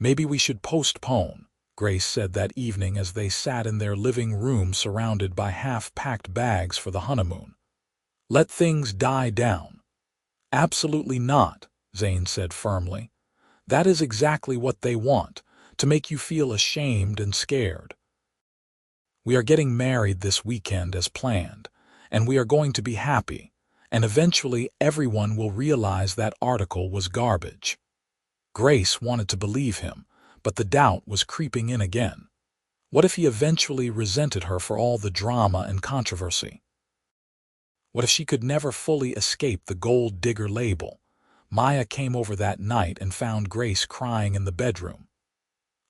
Maybe we should postpone, Grace said that evening as they sat in their living room surrounded by half-packed bags for the honeymoon. Let things die down. Absolutely not, Zane said firmly. That is exactly what they want, to make you feel ashamed and scared. We are getting married this weekend as planned, and we are going to be happy, and eventually everyone will realize that article was garbage. Grace wanted to believe him, but the doubt was creeping in again. What if he eventually resented her for all the drama and controversy? What if she could never fully escape the gold digger label? Maya came over that night and found Grace crying in the bedroom.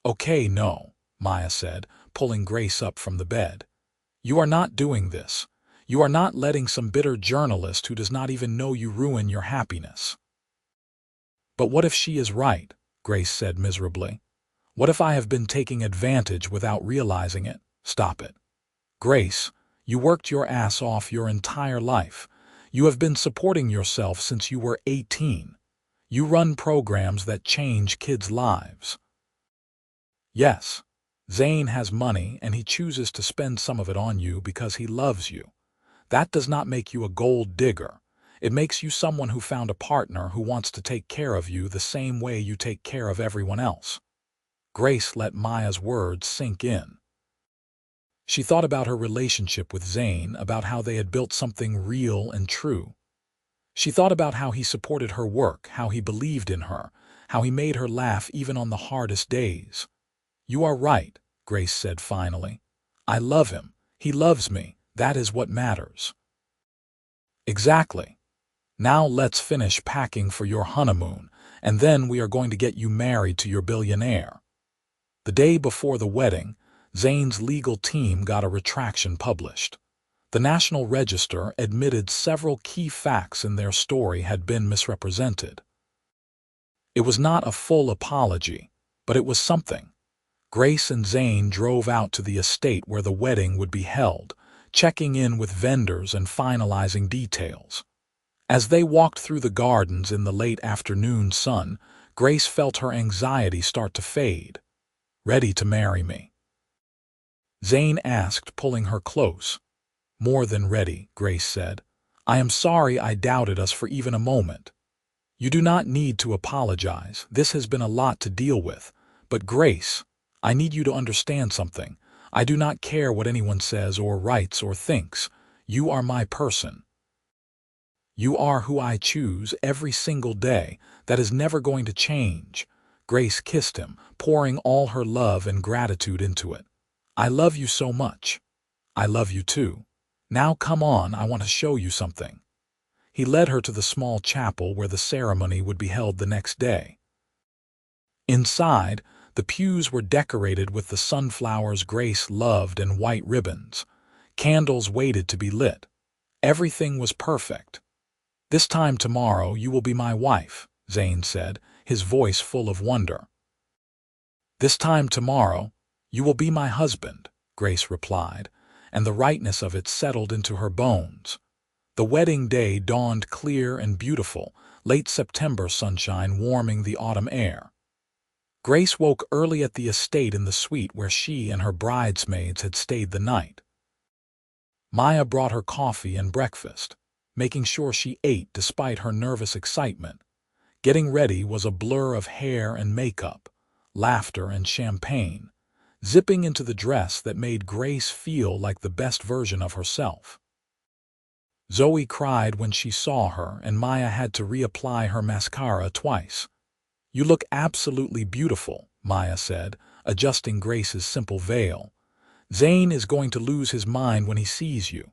Okay, no, Maya said, pulling Grace up from the bed. You are not doing this. You are not letting some bitter journalist who does not even know you ruin your happiness. But what if she is right? Grace said miserably. What if I have been taking advantage without realizing it? Stop it. Grace, you worked your ass off your entire life. You have been supporting yourself since you were 18. You run programs that change kids' lives. Yes, Zane has money and he chooses to spend some of it on you because he loves you. That does not make you a gold digger. It makes you someone who found a partner who wants to take care of you the same way you take care of everyone else. Grace let Maya's words sink in. She thought about her relationship with Zane, about how they had built something real and true. She thought about how he supported her work, how he believed in her, how he made her laugh even on the hardest days. You are right, Grace said finally. I love him. He loves me. That is what matters. Exactly. Now let's finish packing for your honeymoon, and then we are going to get you married to your billionaire. The day before the wedding, Zane's legal team got a retraction published. The National Register admitted several key facts in their story had been misrepresented. It was not a full apology, but it was something. Grace and Zane drove out to the estate where the wedding would be held, checking in with vendors and finalizing details. As they walked through the gardens in the late afternoon sun, Grace felt her anxiety start to fade. "Ready to marry me?" Zane asked, pulling her close. "More than ready," Grace said. "I am sorry I doubted us for even a moment." "You do not need to apologize. This has been a lot to deal with. But Grace, I need you to understand something. I do not care what anyone says or writes or thinks. You are my person. You are who I choose every single day. That is never going to change." Grace kissed him, pouring all her love and gratitude into it. "I love you so much." "I love you too. Now come on, I want to show you something." He led her to the small chapel where the ceremony would be held the next day. Inside, the pews were decorated with the sunflowers Grace loved and white ribbons. Candles waited to be lit. Everything was perfect. "This time tomorrow you will be my wife," Zane said, his voice full of wonder. "This time tomorrow you will be my husband," Grace replied, and the rightness of it settled into her bones. The wedding day dawned clear and beautiful, late September sunshine warming the autumn air. Grace woke early at the estate in the suite where she and her bridesmaids had stayed the night. Maya brought her coffee and breakfast, making sure she ate despite her nervous excitement. Getting ready was a blur of hair and makeup, laughter and champagne, zipping into the dress that made Grace feel like the best version of herself. Zoe cried when she saw her, and Maya had to reapply her mascara twice. "You look absolutely beautiful," Maya said, adjusting Grace's simple veil. "Zane is going to lose his mind when he sees you."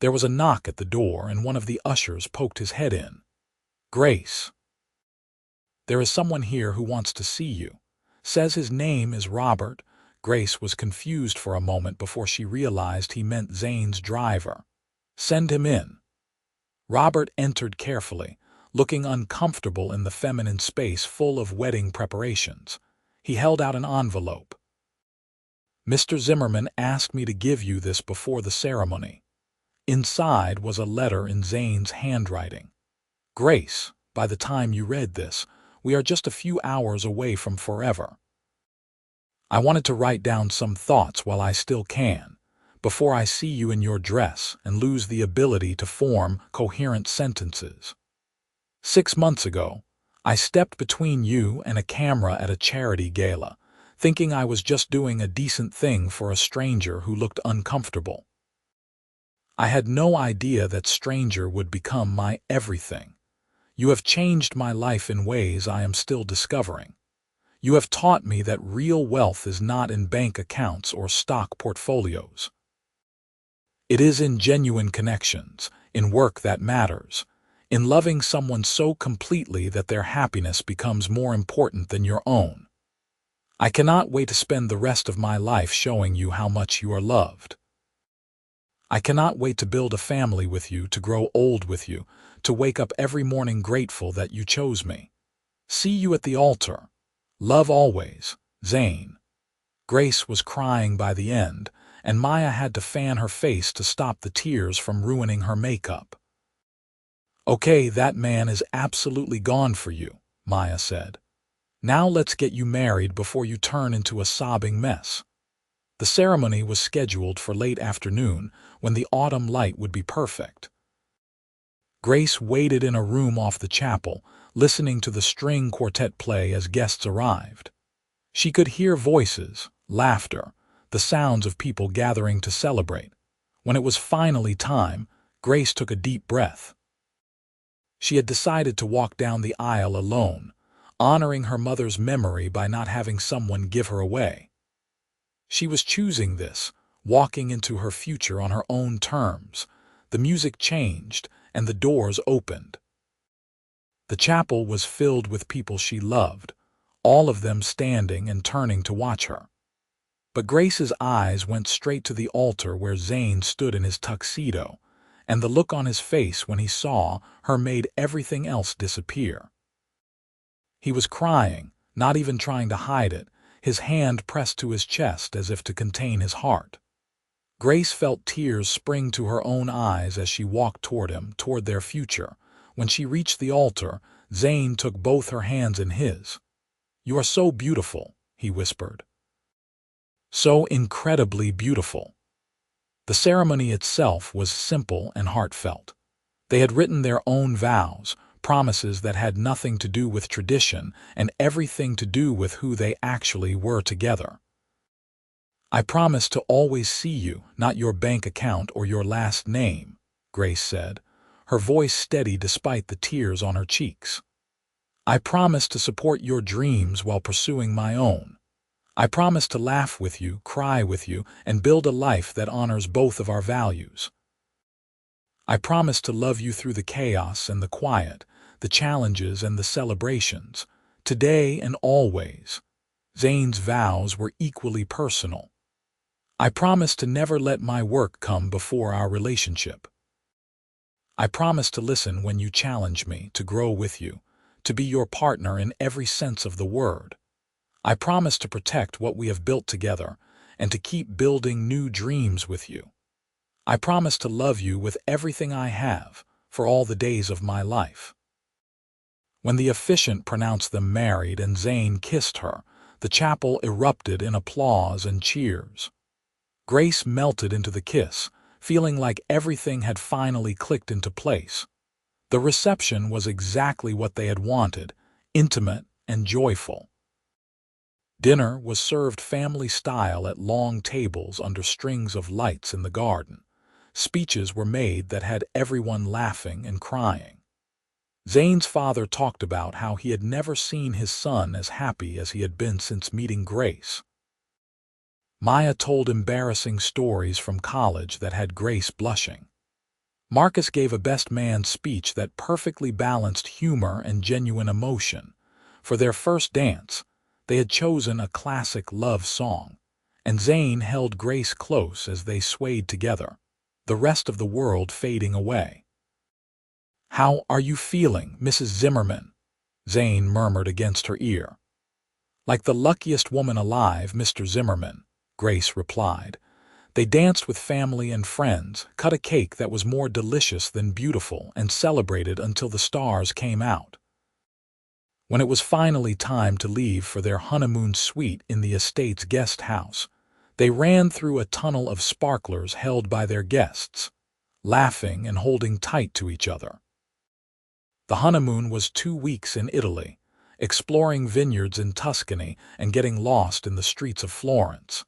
There was a knock at the door, and one of the ushers poked his head in. "Grace, there is someone here who wants to see you. Says his name is Robert." Grace was confused for a moment before she realized he meant Zane's driver. "Send him in." Robert entered carefully, looking uncomfortable in the feminine space full of wedding preparations. He held out an envelope. "Mr. Zimmerman asked me to give you this before the ceremony." Inside was a letter in Zane's handwriting. "Grace, by the time you read this, we are just a few hours away from forever. I wanted to write down some thoughts while I still can, before I see you in your dress and lose the ability to form coherent sentences. 6 months ago, I stepped between you and a camera at a charity gala, thinking I was just doing a decent thing for a stranger who looked uncomfortable. I had no idea that stranger would become my everything. You have changed my life in ways I am still discovering. You have taught me that real wealth is not in bank accounts or stock portfolios. It is in genuine connections, in work that matters, in loving someone so completely that their happiness becomes more important than your own. I cannot wait to spend the rest of my life showing you how much you are loved. I cannot wait to build a family with you, to grow old with you, to wake up every morning grateful that you chose me. See you at the altar. Love always, Zane." Grace was crying by the end, and Maya had to fan her face to stop the tears from ruining her makeup. "Okay, that man is absolutely gone for you," Maya said. "Now let's get you married before you turn into a sobbing mess." The ceremony was scheduled for late afternoon, when the autumn light would be perfect. Grace waited in a room off the chapel, listening to the string quartet play as guests arrived. She could hear voices, laughter, the sounds of people gathering to celebrate. When it was finally time, Grace took a deep breath. She had decided to walk down the aisle alone, honoring her mother's memory by not having someone give her away. She was choosing this, walking into her future on her own terms. The music changed, and the doors opened. The chapel was filled with people she loved, all of them standing and turning to watch her. But Grace's eyes went straight to the altar where Zane stood in his tuxedo, and the look on his face when he saw her made everything else disappear. He was crying, not even trying to hide it, his hand pressed to his chest as if to contain his heart. Grace felt tears spring to her own eyes as she walked toward him, toward their future. When she reached the altar, Zane took both her hands in his. "You are so beautiful," he whispered. "So incredibly beautiful." The ceremony itself was simple and heartfelt. They had written their own vows, promises that had nothing to do with tradition and everything to do with who they actually were together. "I promise to always see you, not your bank account or your last name," Grace said, her voice steady despite the tears on her cheeks. "I promise to support your dreams while pursuing my own. I promise to laugh with you, cry with you, and build a life that honors both of our values. I promise to love you through the chaos and the quiet, the challenges and the celebrations, today and always." Zane's vows were equally personal. "I promise to never let my work come before our relationship. I promise to listen when you challenge me, to grow with you, to be your partner in every sense of the word. I promise to protect what we have built together and to keep building new dreams with you. I promise to love you with everything I have for all the days of my life." When the officiant pronounced them married and Zane kissed her, the chapel erupted in applause and cheers. Grace melted into the kiss, feeling like everything had finally clicked into place. The reception was exactly what they had wanted, intimate and joyful. Dinner was served family style at long tables under strings of lights in the garden. Speeches were made that had everyone laughing and crying. Zane's father talked about how he had never seen his son as happy as he had been since meeting Grace. Maya told embarrassing stories from college that had Grace blushing. Marcus gave a best man speech that perfectly balanced humor and genuine emotion. For their first dance, they had chosen a classic love song, and Zane held Grace close as they swayed together, the rest of the world fading away. "How are you feeling, Mrs. Zimmerman?" Zane murmured against her ear. "Like the luckiest woman alive, Mr. Zimmerman," Grace replied. They danced with family and friends, cut a cake that was more delicious than beautiful, and celebrated until the stars came out. When it was finally time to leave for their honeymoon suite in the estate's guest house, they ran through a tunnel of sparklers held by their guests, laughing and holding tight to each other. The honeymoon was 2 weeks in Italy, exploring vineyards in Tuscany and getting lost in the streets of Florence.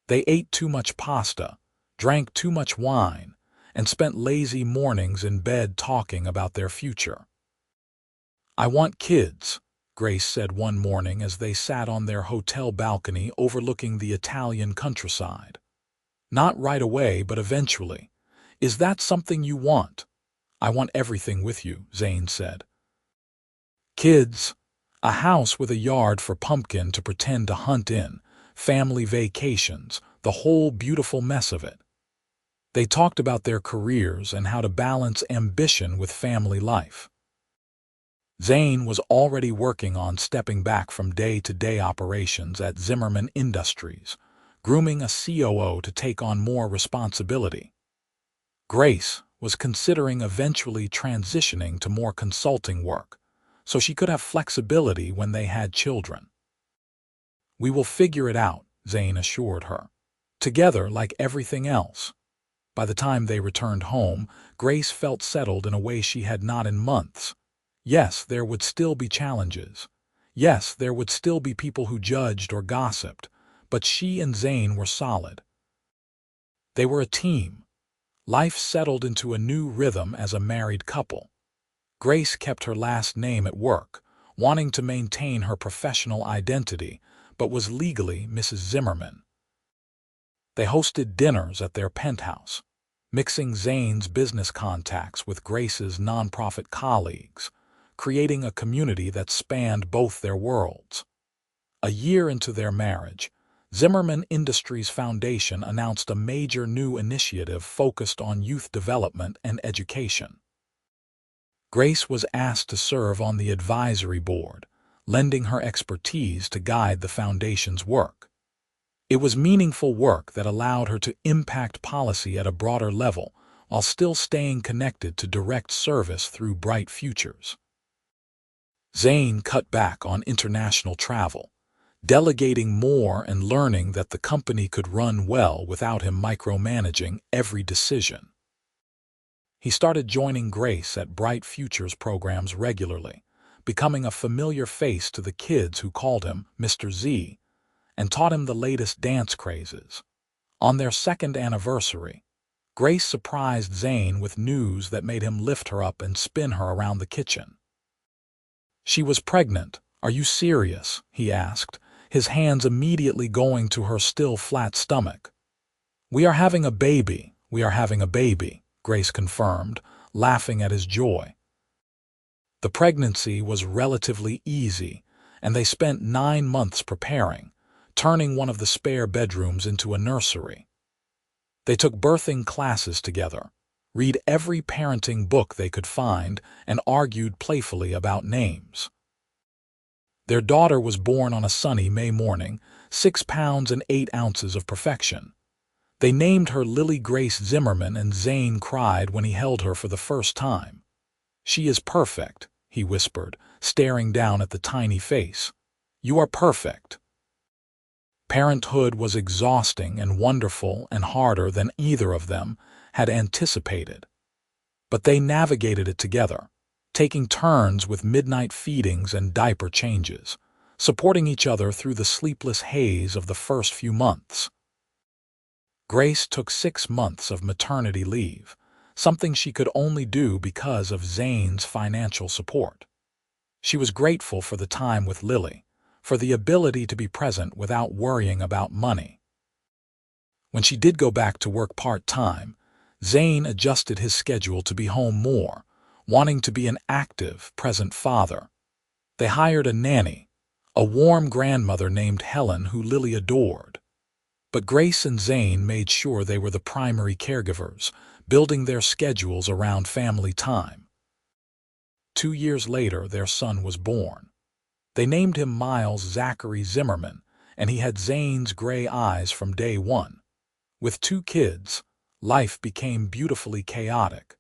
They ate too much pasta, drank too much wine, and spent lazy mornings in bed talking about their future. "I want kids," Grace said one morning as they sat on their hotel balcony overlooking the Italian countryside. "Not right away, but eventually. Is that something you want?" "I want everything with you," Zane said. "Kids, a house with a yard for Pumpkin to pretend to hunt in, family vacations, the whole beautiful mess of it." They talked about their careers and how to balance ambition with family life. Zane was already working on stepping back from day-to-day operations at Zimmerman Industries, grooming a COO to take on more responsibility. Grace was considering eventually transitioning to more consulting work, so she could have flexibility when they had children. "We will figure it out," Zane assured her. "Together like everything else." By the time they returned home, Grace felt settled in a way she had not in months. Yes, there would still be challenges. Yes, there would still be people who judged or gossiped, but she and Zane were solid. They were a team. Life settled into a new rhythm as a married couple. Grace kept her last name at work, wanting to maintain her professional identity, but was legally Mrs. Zimmerman. They hosted dinners at their penthouse, mixing Zane's business contacts with Grace's nonprofit colleagues, creating a community that spanned both their worlds. A year into their marriage, Zimmerman Industries Foundation announced a major new initiative focused on youth development and education. Grace was asked to serve on the advisory board, lending her expertise to guide the foundation's work. It was meaningful work that allowed her to impact policy at a broader level while still staying connected to direct service through Bright Futures. Zane cut back on international travel, delegating more and learning that the company could run well without him micromanaging every decision. He started joining Grace at Bright Futures programs regularly, becoming a familiar face to the kids who called him Mr. Z, and taught him the latest dance crazes. On their second anniversary, Grace surprised Zane with news that made him lift her up and spin her around the kitchen. She was pregnant. "Are you serious?" he asked, his hands immediately going to her still flat stomach. "We are having a baby. We are having a baby," Grace confirmed, laughing at his joy. The pregnancy was relatively easy, and they spent 9 months preparing, turning one of the spare bedrooms into a nursery. They took birthing classes together, read every parenting book they could find, and argued playfully about names. Their daughter was born on a sunny May morning, 6 pounds and 8 ounces of perfection. They named her Lily Grace Zimmerman, and Zane cried when he held her for the first time. "She is perfect," he whispered, staring down at the tiny face. "You are perfect." Parenthood was exhausting and wonderful and harder than either of them had anticipated. But they navigated it together, taking turns with midnight feedings and diaper changes, supporting each other through the sleepless haze of the first few months. Grace took 6 months of maternity leave, something she could only do because of Zane's financial support. She was grateful for the time with Lily, for the ability to be present without worrying about money. When she did go back to work part-time, Zane adjusted his schedule to be home more, wanting to be an active, present father. They hired a nanny, a warm grandmother named Helen who Lily adored. But Grace and Zane made sure they were the primary caregivers, building their schedules around family time. 2 years later, their son was born. They named him Miles Zachary Zimmerman, and he had Zane's gray eyes from day one. With 2 kids, life became beautifully chaotic.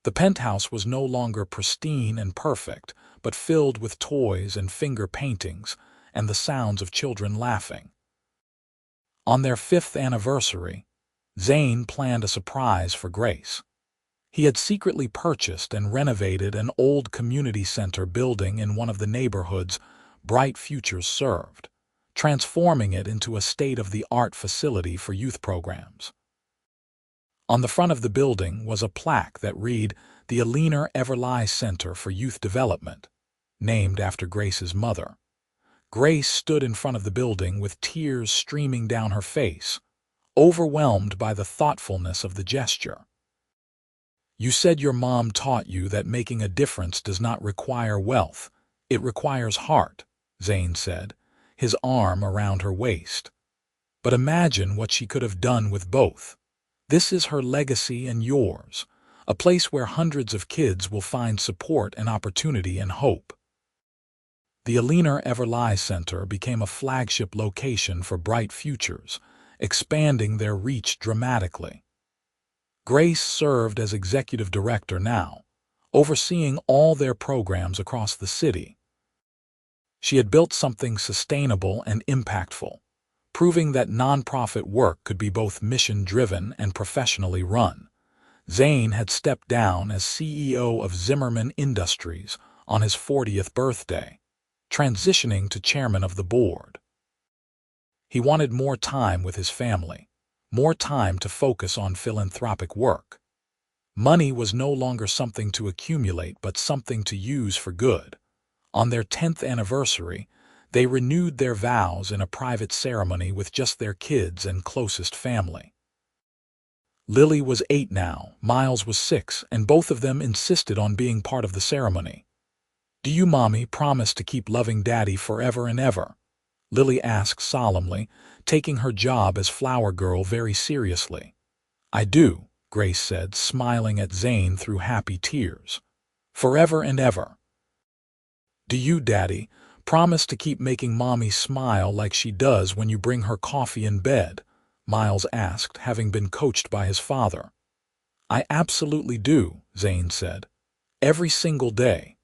The penthouse was no longer pristine and perfect, but filled with toys and finger paintings and the sounds of children laughing. On their 5th anniversary, Zane planned a surprise for Grace. He had secretly purchased and renovated an old community center building in one of the neighborhoods Bright Futures served, transforming it into a state-of-the-art facility for youth programs. On the front of the building was a plaque that read, "The Billionaire Center for Youth Development," named after Grace's mother. Grace stood in front of the building with tears streaming down her face, overwhelmed by the thoughtfulness of the gesture. "You said your mom taught you that making a difference does not require wealth, it requires heart," Zane said, his arm around her waist. "But imagine what she could have done with both. This is her legacy and yours, a place where hundreds of kids will find support and opportunity and hope." The Billionaire Center became a flagship location for Bright Futures, expanding their reach dramatically. Grace served as executive director now, overseeing all their programs across the city. She had built something sustainable and impactful, proving that nonprofit work could be both mission-driven and professionally run. Zane had stepped down as CEO of Zimmerman Industries on his 40th birthday, transitioning to chairman of the board. He wanted more time with his family, more time to focus on philanthropic work. Money was no longer something to accumulate but something to use for good. On their 10th anniversary, they renewed their vows in a private ceremony with just their kids and closest family. Lily was 8 now, Miles was 6, and both of them insisted on being part of the ceremony. "Do you, Mommy, promise to keep loving Daddy forever and ever?" Lily asked solemnly, taking her job as flower girl very seriously. "I do," Grace said, smiling at Zane through happy tears. "Forever and ever." "Do you, Daddy, Promise to keep making Mommy smile like she does when you bring her coffee in bed, Miles asked, having been coached by his father. I absolutely do, Zane said. Every single day.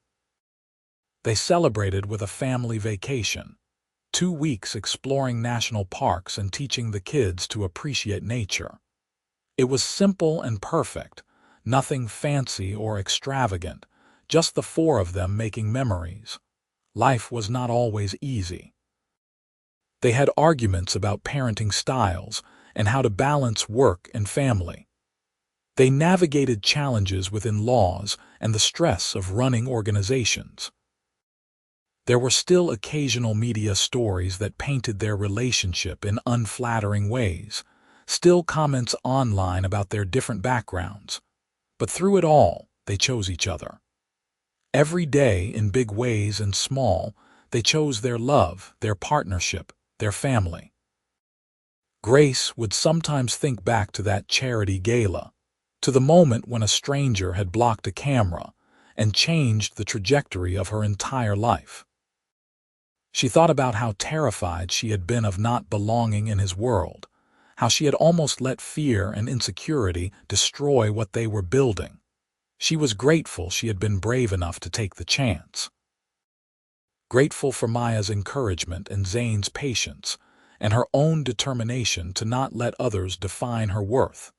They celebrated with a family vacation. 2 weeks exploring national parks and teaching the kids to appreciate nature. It was simple and perfect, nothing fancy or extravagant, just the four of them making memories. Life was not always easy. They had arguments about parenting styles and how to balance work and family. They navigated challenges within laws and the stress of running organizations. There were still occasional media stories that painted their relationship in unflattering ways, still comments online about their different backgrounds. But through it all, they chose each other. Every day, in big ways and small, they chose their love, their partnership, their family. Grace would sometimes think back to that charity gala, to the moment when a stranger had blocked a camera and changed the trajectory of her entire life. She thought about how terrified she had been of not belonging in his world, how she had almost let fear and insecurity destroy what they were building. She was grateful she had been brave enough to take the chance. Grateful for Maya's encouragement and Zane's patience, and her own determination to not let others define her worth.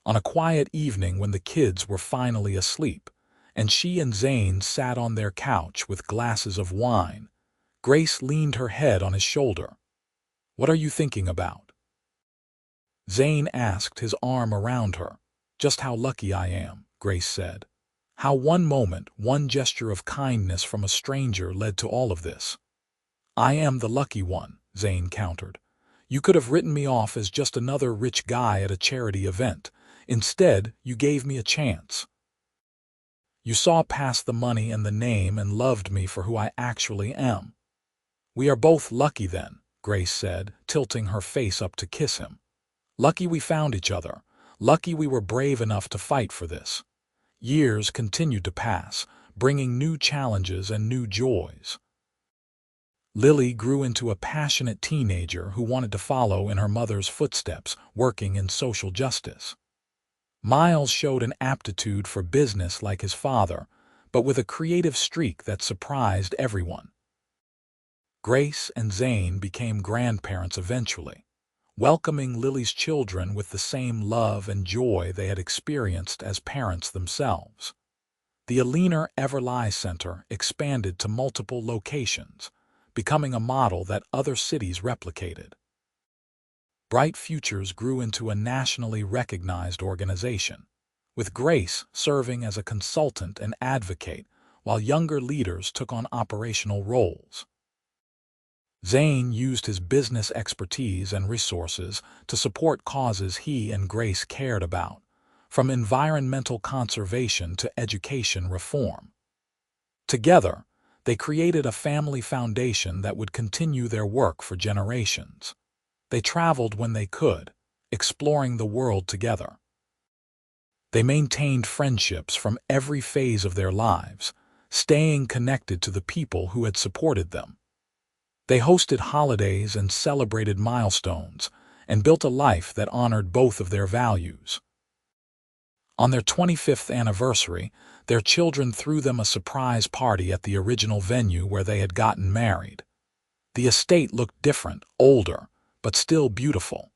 On a quiet evening when the kids were finally asleep, and she and Zane sat on their couch with glasses of wine, Grace leaned her head on his shoulder. "What are you thinking about?" Zane asked, his arm around her. "Just how lucky I am," Grace said. "How one moment, one gesture of kindness from a stranger led to all of this." "I am the lucky one," Zane countered. "You could have written me off as just another rich guy at a charity event. Instead, you gave me a chance. You saw past the money and the name and loved me for who I actually am." "We are both lucky then," Grace said, tilting her face up to kiss him. "Lucky we found each other. Lucky we were brave enough to fight for this." Years continued to pass, bringing new challenges and new joys. Lily grew into a passionate teenager who wanted to follow in her mother's footsteps, working in social justice. Miles showed an aptitude for business like his father, but with a creative streak that surprised everyone. Grace and Zane became grandparents eventually, welcoming Lily's children with the same love and joy they had experienced as parents themselves. The Billionaire Everly Center expanded to multiple locations, becoming a model that other cities replicated. Bright Futures grew into a nationally recognized organization, with Grace serving as a consultant and advocate while younger leaders took on operational roles. Zane used his business expertise and resources to support causes he and Grace cared about, from environmental conservation to education reform. Together, they created a family foundation that would continue their work for generations. They traveled when they could, exploring the world together. They maintained friendships from every phase of their lives, staying connected to the people who had supported them. They hosted holidays and celebrated milestones, and built a life that honored both of their values. On their 25th anniversary, their children threw them a surprise party at the original venue where they had gotten married. The estate looked different, older, but still beautiful.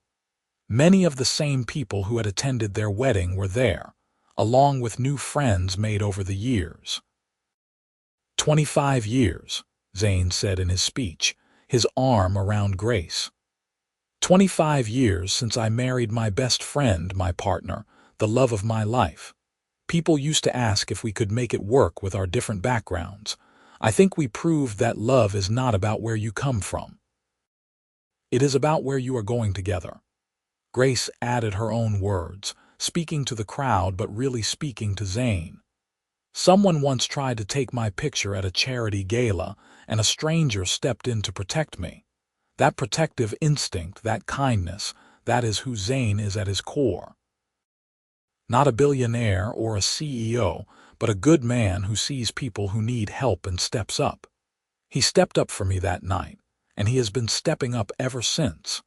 Many of the same people who had attended their wedding were there, along with new friends made over the years. 25 years, Zane said in his speech, his arm around Grace. 25 years since I married my best friend, my partner, the love of my life. People used to ask if we could make it work with our different backgrounds. I think we proved that love is not about where you come from. It is about where you are going together. Grace added her own words, speaking to the crowd but really speaking to Zane. Someone once tried to take my picture at a charity gala, and a stranger stepped in to protect me. That protective instinct, that kindness, that is who Zane is at his core. Not a billionaire or a CEO, but a good man who sees people who need help and steps up. He stepped up for me that night, and he has been stepping up ever since.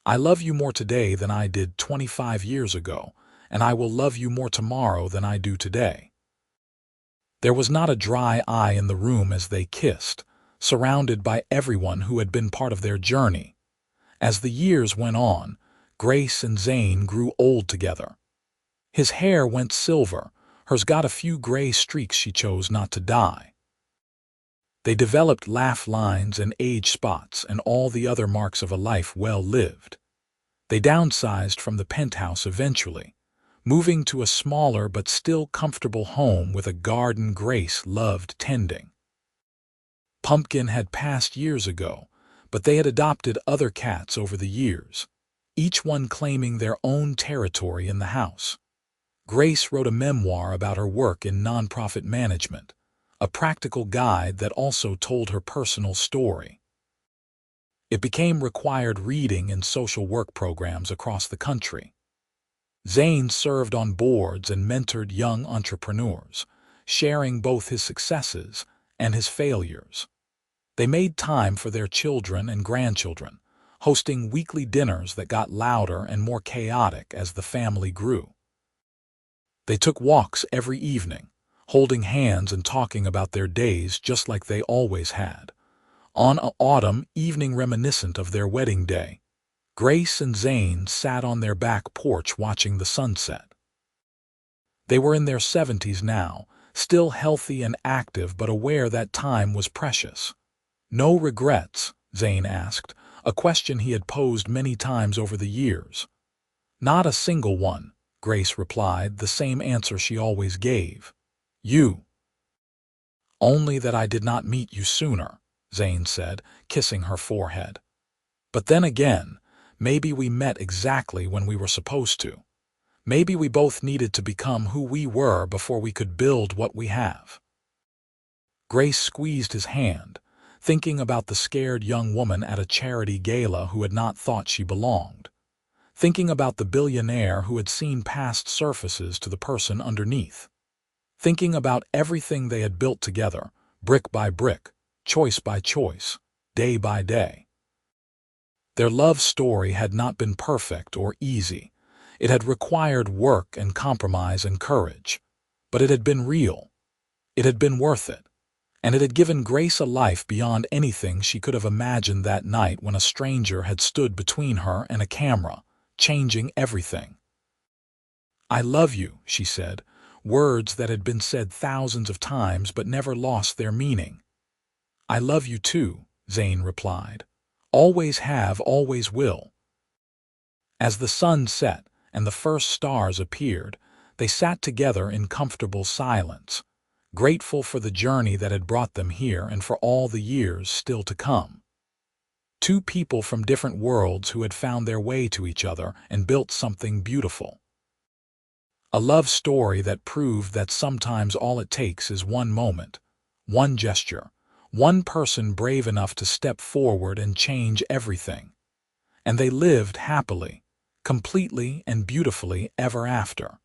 I love you more today than I did 25 years ago, and I will love you more tomorrow than I do today." There was not a dry eye in the room as they kissed, surrounded by everyone who had been part of their journey. As the years went on, Grace and Zane grew old together. His hair went silver, hers got a few gray streaks she chose not to dye. They developed laugh lines and age spots and all the other marks of a life well lived. They downsized from the penthouse eventually, moving to a smaller but still comfortable home with a garden Grace loved tending. Pumpkin had passed years ago, but they had adopted other cats over the years, each one claiming their own territory in the house. Grace wrote a memoir about her work in nonprofit management, a practical guide that also told her personal story. It became required reading in social work programs across the country. Zane served on boards and mentored young entrepreneurs, sharing both his successes and his failures. They made time for their children and grandchildren, hosting weekly dinners that got louder and more chaotic as the family grew. They took walks every evening, holding hands and talking about their days just like they always had. On an autumn evening reminiscent of their wedding day, Grace and Zane sat on their back porch watching the sunset. They were in their 70s now, still healthy and active but aware that time was precious. "No regrets?" Zane asked, a question he had posed many times over the years. "Not a single one," Grace replied, the same answer she always gave. "You?" "Only that I did not meet you sooner," Zane said, kissing her forehead. "But then again, maybe we met exactly when we were supposed to. Maybe we both needed to become who we were before we could build what we have." Grace squeezed his hand, thinking about the scared young woman at a charity gala who had not thought she belonged. Thinking about the billionaire who had seen past surfaces to the person underneath. Thinking about everything they had built together, brick by brick, choice by choice, day by day. Their love story had not been perfect or easy. It had required work and compromise and courage. But it had been real. It had been worth it. And it had given Grace a life beyond anything she could have imagined that night when a stranger had stood between her and a camera, changing everything. "I love you," she said, words that had been said thousands of times but never lost their meaning. "I love you too," Zane replied. "Always have, always will." As the sun set and the first stars appeared, they sat together in comfortable silence, grateful for the journey that had brought them here and for all the years still to come. Two people from different worlds who had found their way to each other and built something beautiful. A love story that proved that sometimes all it takes is one moment, one gesture, one person brave enough to step forward and change everything. And they lived happily, completely and beautifully ever after.